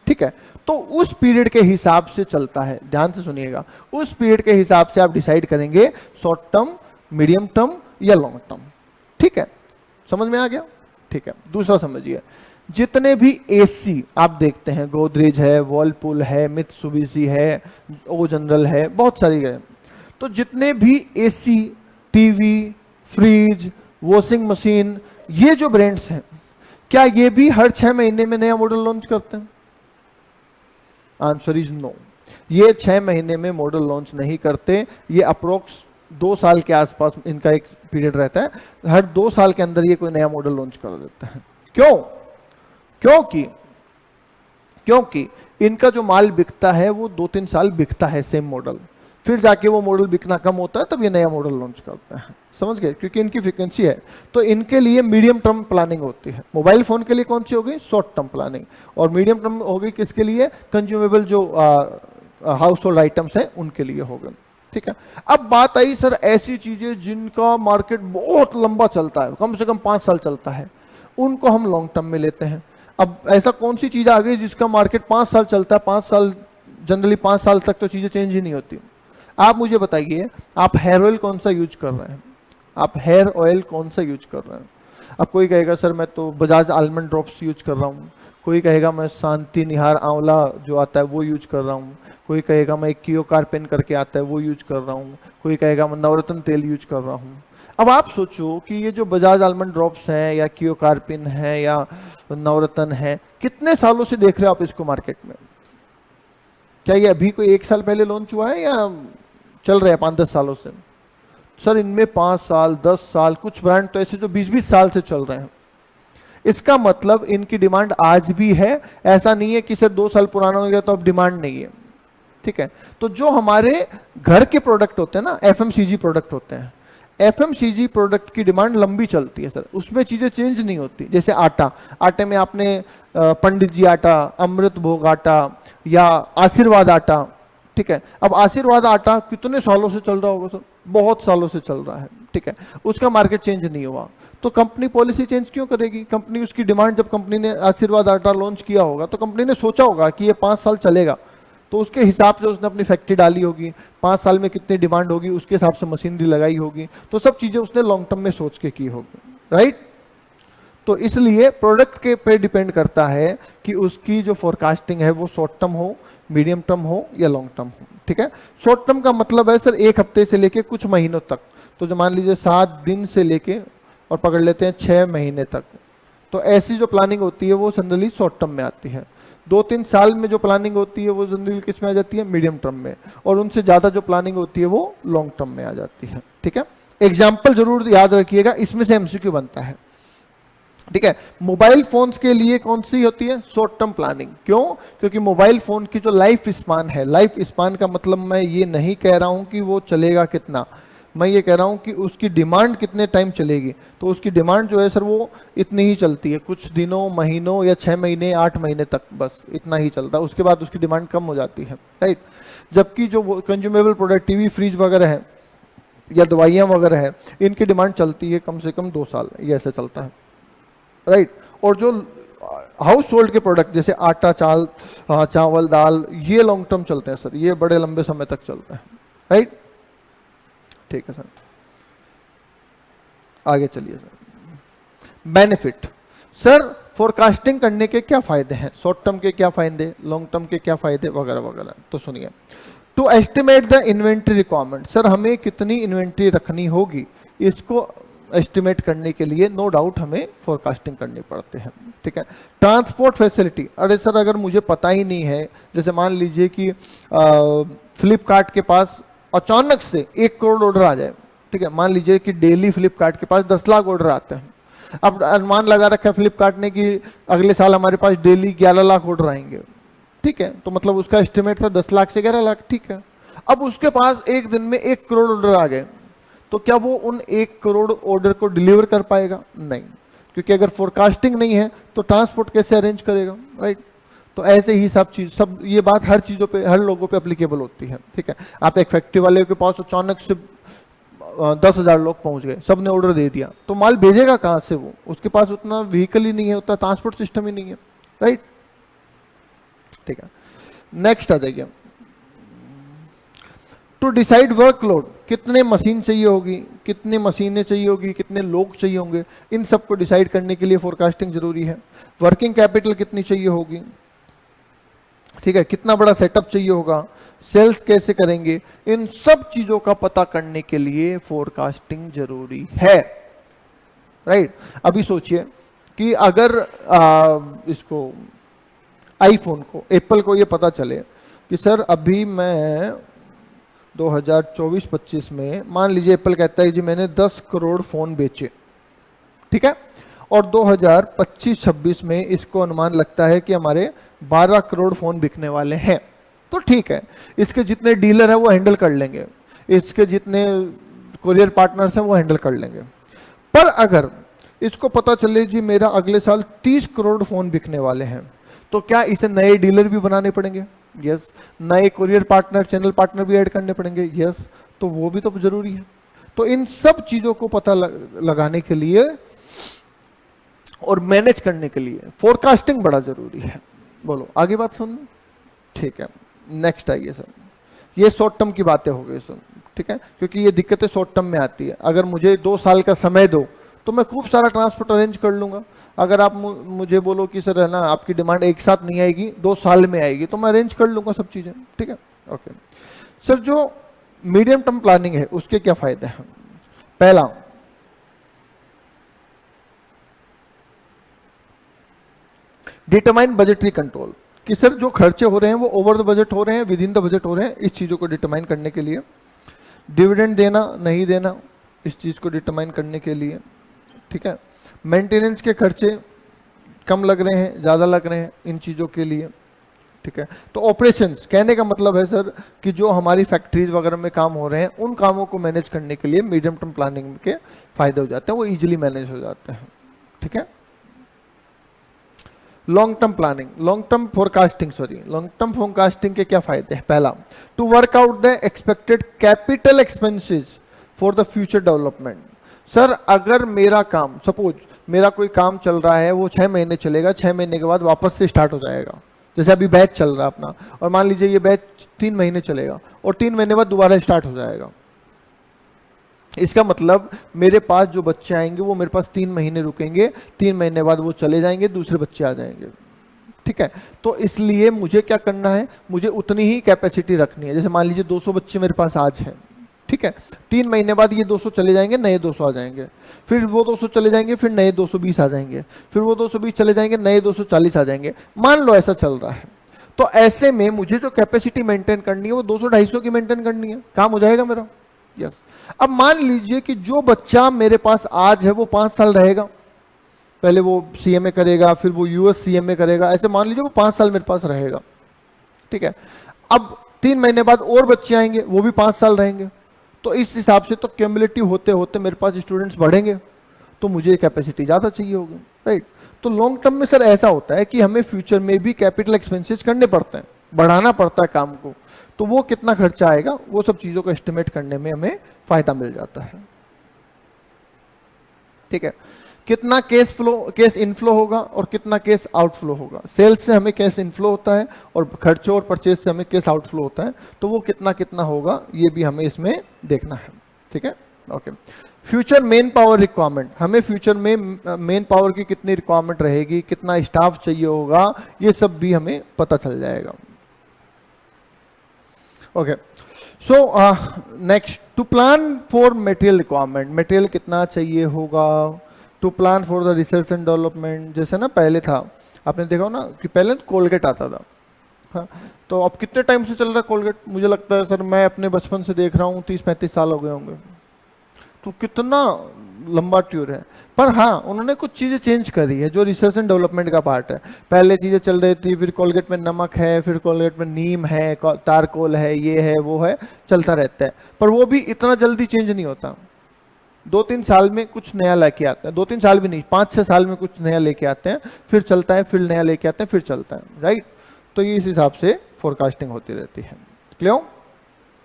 ठीक है। तो उस पीरियड के हिसाब से चलता है, ध्यान से सुनिएगा, उस पीरियड के हिसाब से आप डिसाइड करेंगे शॉर्ट टर्म, मीडियम टर्म या लॉन्ग टर्म, ठीक है। समझ में आ गया? ठीक है। दूसरा समझिए, जितने भी एसी आप देखते हैं, गोदरेज है, वर्लपूल है, मित्सुबिशी है, ओ जनरल है, बहुत सारी है, तो जितने भी AC, TV, fridge, washing machine, ये जो ब्रांड्स हैं, क्या ये भी हर 6 महीने में नया मॉडल लॉन्च करते हैं? Answer is no. ये 6 महीने में मॉडल लॉन्च नहीं करते, ये अप्रोक्स 2 साल के आसपास इनका एक पीरियड रहता है, हर 2 साल के अंदर ये कोई नया मॉडल लॉन्च कर देता है। क्यों? क्योंकि इनका जो माल बिकता है वो 2-3 साल बिकता है सेम मॉडल, फिर जाके वो मॉडल बिकना कम होता है, तब ये नया मॉडल लॉन्च करते हैं। समझ गए? क्योंकि इनकी फ्रीक्वेंसी है, तो इनके लिए मीडियम टर्म प्लानिंग होती है। मोबाइल फोन के लिए कौन सी हो गई? Short term planning. और मीडियम टर्म हो गई किसके लिए? कंज्यूमेबल जो हाउस होल्ड आइटम्स है उनके लिए हो गए, ठीक है। अब बात आई सर ऐसी चीजें जिनका मार्केट बहुत लंबा चलता है, कम से कम 5 साल चलता है, उनको हम लॉन्ग टर्म में लेते हैं। अब ऐसा कौन सी चीज आ गई जिसका मार्केट 5 साल चलता है? 5 साल, जनरली 5 साल तक तो चीजें चेंज ही नहीं होती। आप मुझे बताइए, आप हेयर ऑयल कौन सा यूज कर रहे हैं? आप हेयर ऑयल कौन सा यूज कर रहे हैं? अब कोई कहेगा सर मैं तो बजाज आलमंड ड्रॉप्स यूज कर रहा हूँ, कोई कहेगा मैं शांति निहार आंवला जो आता है वो यूज कर रहा हूँ, कोई कहेगा मैं कियो कार्पेन करके आता है वो यूज कर रहा हूँ, कोई कहेगा मैं नवरत्न तेल यूज कर रहा हूँ। अब आप सोचो कि ये जो बजाज आलमंड ड्रॉप्स हैं या कियो कार्पिन है या नवरत्न है, कितने सालों से देख रहे हो आप इसको मार्केट में? क्या ये अभी कोई 1 साल पहले लॉन्च हुआ है या चल रहा है 5-10 सालों से? सर इनमें 5 साल, 10 साल, कुछ ब्रांड तो ऐसे जो 20-20 साल से चल रहे हैं। इसका मतलब इनकी डिमांड आज भी है, ऐसा नहीं है कि सर 2 साल पुराना हो गया तो अब डिमांड नहीं है, ठीक है। तो जो हमारे घर के प्रोडक्ट होते हैं ना, एफएमसीजी प्रोडक्ट होते हैं, एफएमसीजी प्रोडक्ट की डिमांड लंबी चलती है सर, उसमें चीजें चेंज नहीं होती। जैसे आटा, आटे में आपने पंडित जी आटा, अमृत भोग आटा या आशीर्वाद आटा, ठीक है। अब आशीर्वाद आटा कितने सालों से चल रहा होगा सर? बहुत सालों से चल रहा है, ठीक है, उसका मार्केट चेंज नहीं हुआ, तो कंपनी पॉलिसी चेंज क्यों करेगी? कंपनी उसकी डिमांड, जब कंपनी ने आशीर्वाद आटा लॉन्च किया होगा तो कंपनी ने सोचा होगा कि ये 5 साल चलेगा, तो उसके हिसाब से उसने अपनी फैक्ट्री डाली होगी, 5 साल में कितनी डिमांड होगी उसके हिसाब से मशीनरी लगाई होगी, तो सब चीजें उसने लॉन्ग टर्म में सोच के की होगी, राइट। तो इसलिए प्रोडक्ट के पे डिपेंड करता है कि उसकी जो फोरकास्टिंग है वो शॉर्ट टर्म हो, मीडियम टर्म हो या लॉन्ग टर्म हो, ठीक है। शॉर्ट टर्म का मतलब है सर 1 हफ्ते से लेके कुछ महीनों तक, तो जो मान लीजिए 7 दिन से लेके और पकड़ लेते हैं 6 महीने तक, तो ऐसी जो प्लानिंग होती है वो जनरली शॉर्ट टर्म में आती है। 2-3 साल में जो प्लानिंग होती है वो जनरली किस में आ जाती है? मीडियम टर्म में। और उनसे ज्यादा जो प्लानिंग होती है वो लॉन्ग टर्म में आ जाती है, ठीक है। एग्जाम्पल जरूर याद रखिएगा, इसमें से एमसीक्यू बनता है, ठीक है। मोबाइल फोन्स के लिए कौन सी होती है? Short term planning. क्यों? क्योंकि मोबाइल फोन की जो लाइफ स्पान है, लाइफ स्पान का मतलब मैं ये नहीं कह रहा हूं कि वो चलेगा कितना, मैं ये कह रहा हूं कि उसकी डिमांड कितने टाइम चलेगी। तो उसकी डिमांड जो है सर वो इतनी ही चलती है, कुछ दिनों, महीनों या 6 महीने, 8 महीने तक, बस इतना ही चलता है, उसके बाद उसकी डिमांड कम हो जाती है, राइट। जबकि जो कंज्यूमेबल प्रोडक्ट, टीवी, फ्रिज वगैरह है या दवाइयाँ वगैरह है, इनकी डिमांड चलती है कम से कम 2 साल, ये ऐसे चलता है, राइट। और जो हाउस होल्ड के प्रोडक्ट जैसे आटा, चावल, दाल, ये लॉन्ग टर्म चलते हैं सर, ये बड़े लंबे समय तक चलते हैं, राइट। ठीक है सर, आगे चलिए सर। बेनिफिट सर, फोरकास्टिंग करने के क्या फायदे हैं? शॉर्ट टर्म के क्या फायदे, लॉन्ग टर्म के क्या फायदे वगैरह वगैरह, तो सुनिए। To estimate the inventory requirement, sir हमें कितनी इन्वेंट्री रखनी होगी, इसको एस्टिमेट करने के लिए नो डाउट हमें फोरकास्टिंग करनी पड़ते हैं, ठीक है। ट्रांसपोर्ट फैसिलिटी, अरे सर अगर मुझे पता ही नहीं है, जैसे मान लीजिए कि फ्लिपकार्ट के पास अचानक से 1 करोड़ ऑर्डर आ जाए, ठीक है, मान लीजिए कि डेली फ्लिपकार्ट के पास 10 लाख ऑर्डर आते हैं। अब अनुमान लगा रखा है फ्लिपकार्ट ने कि अगले साल हमारे पास डेली 11 लाख ऑर्डर आएंगे, ठीक है, तो मतलब उसका एस्टिमेट था 10 लाख से 11 लाख, ठीक है। अब उसके पास एक दिन में 1 करोड़ ऑर्डर आ गए, तो क्या वो उन 1 करोड़ ऑर्डर को डिलीवर कर पाएगा? नहीं, क्योंकि अगर फोरकास्टिंग नहीं है तो ट्रांसपोर्ट कैसे अरेंज करेगा, राइट। तो ऐसे ही सब ये बात हर चीजों पे, हर लोगों पे एप्लीकेबल होती है, ठीक है। आप एक फैक्ट्री वाले के पास अचानक से 10,000 लोग पहुंच गए, सबने ऑर्डर दे दिया, तो माल भेजेगा कहां से? वो उसके पास उतना व्हीकल ही नहीं है, उतना ट्रांसपोर्ट सिस्टम ही नहीं है, राइट, ठीक है। नेक्स्ट आ जाइए, टू डिसाइड वर्कलोड, कितने मशीन चाहिए होगी, कितने मशीनें चाहिए होगी, कितने लोग चाहिए होंगे, इन सब को डिसाइड करने के लिए फोरकास्टिंग जरूरी है। वर्किंग कैपिटल कितनी चाहिए होगी, ठीक है, कितना बड़ा सेटअप चाहिए होगा, सेल्स कैसे करेंगे, इन सब चीजों का पता करने के लिए फोरकास्टिंग जरूरी है, राइट। अभी सोचिए कि अगर इसको आईफोन को, एप्पल को ये पता चले कि सर अभी मैं 2024-25 में, मान लीजिए एप्पल कहता है जी मैंने 10 करोड़ फोन बेचे, ठीक है, और 2025-26 में इसको अनुमान लगता है कि हमारे 12 करोड़ फोन बिकने वाले हैं, तो ठीक है, इसके जितने डीलर हैं वो हैंडल कर लेंगे, इसके जितने कोरियर पार्टनर्स हैं वो हैंडल कर लेंगे। पर अगर इसको पता चले जी मेरा अगले साल 30 करोड़ फोन बिकने वाले हैं, तो क्या इसे नए डीलर भी बनाने पड़ेंगे? यस। नए कोरियर पार्टनर, चैनल पार्टनर भी ऐड करने पड़ेंगे? यस। तो वो भी तो जरूरी है। तो इन सब चीजों को पता लगाने के लिए और मैनेज करने के लिए फोरकास्टिंग बड़ा जरूरी है। बोलो आगे बात सुन, ठीक है। नेक्स्ट आइए सर, ये शॉर्ट टर्म की बातें हो गई सर, ठीक है, क्योंकि ये दिक्कतें शॉर्ट टर्म में आती है। अगर मुझे 2 साल का समय दो तो मैं खूब सारा ट्रांसपोर्ट अरेंज कर लूंगा। अगर आप मुझे बोलो कि सर है ना आपकी डिमांड एक साथ नहीं आएगी, 2 साल में आएगी, तो मैं अरेंज कर लूंगा सब चीजें, ठीक है, ओके। सर जो मीडियम टर्म प्लानिंग है उसके क्या फायदे हैं? पहला, डिटरमाइन बजटरी कंट्रोल, कि सर जो खर्चे हो रहे हैं वो ओवर द बजट हो रहे हैं, विद इन द बजट हो रहे हैं, इस चीजों को डिटरमाइन करने के लिए। डिविडेंड देना नहीं देना, इस चीज को डिटरमाइन करने के लिए, ठीक है। मेंटेनेंस के खर्चे कम लग रहे हैं, ज्यादा लग रहे हैं, इन चीजों के लिए, ठीक है। तो ऑपरेशंस कहने का मतलब है सर कि जो हमारी फैक्ट्रीज वगैरह में काम हो रहे हैं उन कामों को मैनेज करने के लिए मीडियम टर्म प्लानिंग के फायदे हो जाते हैं, वो इजीली मैनेज हो जाते हैं, ठीक है। Long term planning, long term forecasting, long term forecasting के क्या फायदे हैं? पहला, to work out the expected capital expenses for the future development. Sir अगर मेरा काम, सपोज मेरा कोई काम चल रहा है, वो 6 महीने चलेगा, 6 महीने के बाद वापस से स्टार्ट हो जाएगा, जैसे अभी बैच चल रहा है अपना, और मान लीजिए ये बैच 3 महीने चलेगा और 3 महीने बाद दोबारा स्टार्ट हो जाएगा। इसका मतलब मेरे पास जो बच्चे आएंगे वो मेरे पास 3 महीने रुकेंगे, 3 महीने बाद वो चले जाएंगे, दूसरे बच्चे आ जाएंगे, ठीक है। तो इसलिए मुझे क्या करना है, मुझे उतनी ही कैपेसिटी रखनी है। जैसे मान लीजिए 200 बच्चे मेरे पास आज हैं, ठीक है, 3 महीने बाद ये 200 चले जाएंगे, नए 200 आ जाएंगे, फिर वो 200 चले जाएंगे, फिर नए 220 आ जाएंगे, फिर वो 220 चले जाएंगे, नए 240 आ जाएंगे। मान लो ऐसा चल रहा है, तो ऐसे में मुझे जो कैपेसिटी मेंटेन करनी है वो 200-250 की मेंटेन करनी है, काम हो जाएगा मेरा। यस। अब मान लीजिए कि जो बच्चा मेरे पास आज है वो 5 साल रहेगा, पहले वो सीएमए करेगा, फिर वो यूएस सीएमए करेगा, ऐसे मान लीजिए वो 5 साल मेरे पास रहेगा, ठीक है। अब 3 महीने बाद और बच्चे आएंगे, वो भी 5 साल रहेंगे, तो इस हिसाब से तो क्यूमुलेटिव होते होते मेरे पास स्टूडेंट्स बढ़ेंगे, तो मुझे कैपेसिटी ज्यादा चाहिए होगी, राइट। तो लॉन्ग टर्म में सर ऐसा होता है कि हमें फ्यूचर में भी कैपिटल एक्सपेंसेस करने पड़ते हैं, बढ़ाना पड़ता है काम को, तो वो कितना खर्चा आएगा वो सब चीजों को एस्टिमेट करने में हमें फायदा मिल जाता है, ठीक है। कितना कैश इनफ्लो होगा और कितना कैश आउटफ्लो होगा। सेल्स से हमें कैश इनफ्लो होता है और खर्चों और परचेज से हमें कैश आउटफ्लो होता है, तो वो कितना कितना होगा ये भी हमें इसमें देखना है, ठीक है, okay. Future main power requirement, हमें फ्यूचर में मेन पावर की कितनी रिक्वायरमेंट रहेगी, कितना स्टाफ चाहिए होगा, ये सब भी हमें पता चल जाएगा, okay. So next, to plan for material requirement, material कितना चाहिए होगा, to plan for the research and development. जैसे ना पहले था, आपने देखा हो ना कि पहले तो कोलगेट आता था, हाँ, तो अब कितने टाइम से चल रहा है कोलगेट, मुझे लगता है सर मैं अपने बचपन से देख रहा हूँ 30-35 साल हो गए होंगे, तो कितना लंबा ट्यूर है। पर हाँ, उन्होंने कुछ चीज़ें चेंज करी है जो रिसर्च एंड डेवलपमेंट का पार्ट है। पहले चीज़ें चल रही थी, फिर कोलगेट में नमक है, फिर कोलगेट में नीम है, तारकोल है, ये है वो है, चलता रहता है। पर वो भी इतना जल्दी चेंज नहीं होता, 2-3 साल में कुछ नया लेके आते हैं, 2-3 साल भी नहीं, 5-6 साल में कुछ नया लेके आते हैं, फिर चलता है, फिर नया लेके आते हैं, फिर चलता है, राइट। तो ये इस हिसाब से फोरकास्टिंग होती रहती है। क्लियर?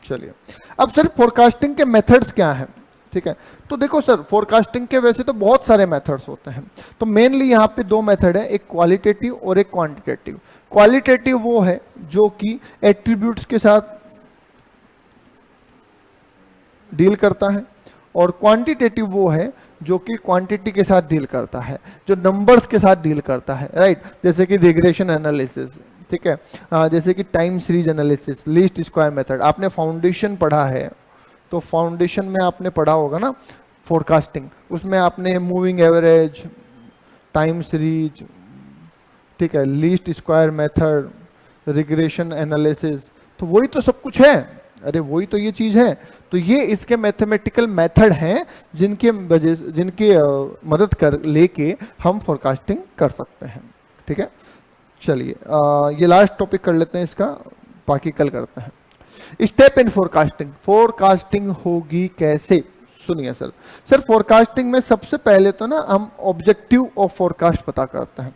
चलिए, अब सर फोरकास्टिंग के मेथड्स क्या हैं? ठीक है, तो देखो सर, फोरकास्टिंग के वैसे तो बहुत सारे मेथड्स होते हैं, तो मेनली यहाँ पे 2 मेथड है, एक क्वालिटेटिव और एक क्वांटिटेटिव। क्वालिटेटिव वो है जो कि एट्रीब्यूट्स के साथ डील करता है, और क्वांटिटेटिव वो है जो कि क्वांटिटी के साथ डील करता है, जो नंबर्स के साथ डील करता है, राइट। जैसे कि रिग्रेशन एनालिसिस, ठीक है, जैसे कि time series analysis, least square method. आपने फाउंडेशन पढ़ा है, तो फाउंडेशन में आपने पढ़ा होगा ना फोरकास्टिंग, उसमें आपने मूविंग एवरेज, टाइम सीरीज, ठीक है, least square method, regression analysis, तो वही तो सब कुछ है। अरे वही तो ये चीज है। तो ये इसके मैथमेटिकल मेथड हैं जिनके मदद कर लेके हम फोरकास्टिंग कर सकते हैं। ठीक है, चलिए ये लास्ट टॉपिक कर लेते हैं इसका, बाकी कल करते हैं। स्टेप इन फोरकास्टिंग, फोरकास्टिंग होगी कैसे? सुनिए सर, फोरकास्टिंग में सबसे पहले तो ना हम ऑब्जेक्टिव ऑफ फोरकास्ट पता करते हैं,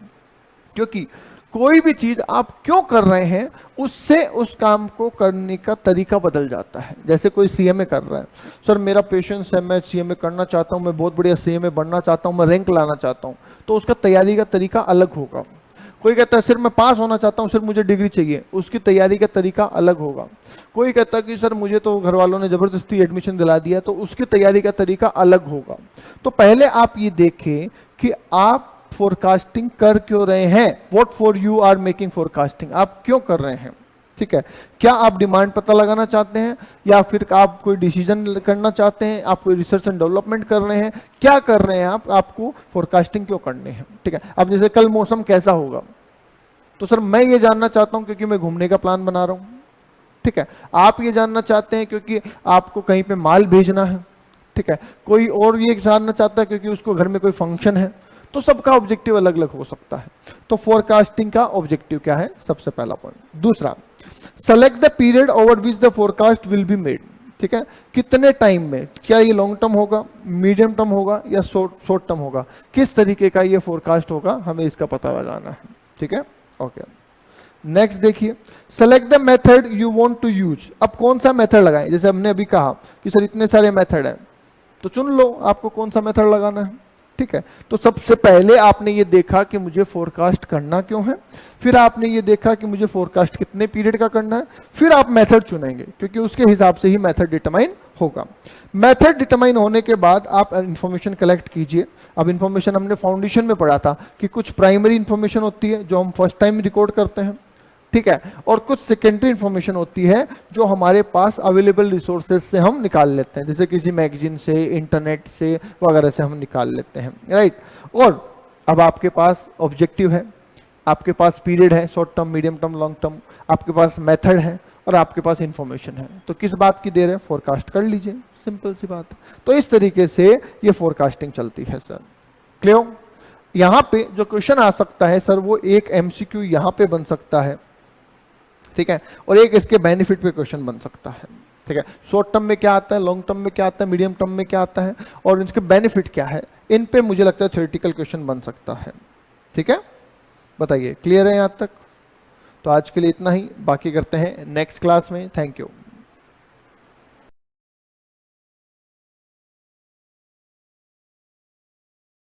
क्योंकि कोई भी चीज आप क्यों कर रहे हैं उससे उस काम को करने का तरीका बदल जाता है। जैसे कोई सीएमए कर रहा है, सर मेरा पेशेंस है, मैं सीएमए करना चाहता हूं, मैं बहुत बढ़िया सीएमए बनना चाहता हूं, मैं रैंक लाना चाहता हूं, तो उसका तैयारी का तरीका अलग होगा। कोई कहता है सर मैं पास होना चाहता हूं, सर मुझे डिग्री चाहिए, उसकी तैयारी का तरीका अलग होगा। कोई कहता है कि सर मुझे तो घर वालों ने जबरदस्ती एडमिशन दिला दिया, तो उसकी तैयारी का तरीका अलग होगा। तो पहले आप ये देखें कि आप फोरकास्टिंग कर क्यों रहे हैं, what for you are making forecasting, आप क्यों कर रहे हैं। ठीक है, क्या आप डिमांड पता लगाना चाहते हैं, या फिर आप कोई डिसीजन करना चाहते हैं, आप कोई रिसर्च एंड डेवलपमेंट कर रहे हैं, क्या कर रहे हैं आप, आपको फोरकास्टिंग क्यों करनी है। ठीक है, अब जैसे कल मौसम कैसा होगा, तो सर मैं ये जानना चाहता हूं क्योंकि मैं घूमने का प्लान बना रहा हूं। ठीक है, आप ये जानना चाहते हैं क्योंकि आपको कहीं पे माल भेजना है। ठीक है, कोई और ये जानना चाहता है क्योंकि उसको घर में कोई फंक्शन है। तो सबका ऑब्जेक्टिव अलग अलग हो सकता है। तो फोरकास्टिंग का ऑब्जेक्टिव क्या है, सबसे पहला पॉइंट। दूसरा, select the period over which the forecast will be made. ठीक है, कितने टाइम में, क्या ये लॉन्ग टर्म होगा, मीडियम टर्म होगा, या शॉर्ट टर्म होगा, किस तरीके का ये फोरकास्ट होगा, हमें इसका पता लगाना है। ठीक है, ओके। नेक्स्ट देखिए, select the method you want to use. अब कौन सा मेथड लगाएं, जैसे हमने अभी कहा कि सर इतने सारे मेथड है, तो चुन लो आपको कौन सा मेथड लगाना है। ठीक है, तो सबसे पहले आपने ये देखा कि मुझे फोरकास्ट करना क्यों है, फिर आपने ये देखा कि मुझे फोरकास्ट कितने पीरियड का करना है, फिर आप मेथड चुनेंगे, क्योंकि उसके हिसाब से ही मेथड डिटरमाइन होगा। मेथड डिटरमाइन होने के बाद आप इंफॉर्मेशन कलेक्ट कीजिए। अब इंफॉर्मेशन हमने फाउंडेशन में पढ़ा था कि कुछ प्राइमरी इंफॉर्मेशन होती है जो हम फर्स्ट टाइम रिकॉर्ड करते हैं। ठीक है, और कुछ सेकेंडरी इंफॉर्मेशन होती है जो हमारे पास अवेलेबल रिसोर्सेज से हम निकाल लेते हैं, जैसे किसी मैगजीन से, इंटरनेट से वगैरह से हम निकाल लेते हैं, राइट। और अब आपके पास ऑब्जेक्टिव है, आपके पास पीरियड है, short term, medium term, long term, आपके पास मेथड है, और आपके पास इंफॉर्मेशन है। तो किस बात की देर है, फोरकास्ट कर लीजिए, सिंपल सी बात है। तो इस तरीके से ये फोरकास्टिंग चलती है सर। क्लियर? यहां पे जो क्वेश्चन आ सकता है सर, वो एक एमसीक्यू यहां पे बन सकता है, ठीक है, और एक इसके बेनिफिट पे क्वेश्चन बन सकता है। ठीक है, शॉर्ट टर्म में क्या आता है, लॉन्ग टर्म में क्या आता है, मीडियम टर्म में क्या आता है, और इसके बेनिफिट क्या है, इन पे मुझे लगता है थ्योरेटिकल क्वेश्चन बन सकता है। ठीक है, बताइए क्लियर है यहां तक? तो आज के लिए इतना ही, बाकी करते हैं नेक्स्ट क्लास में। Thank you.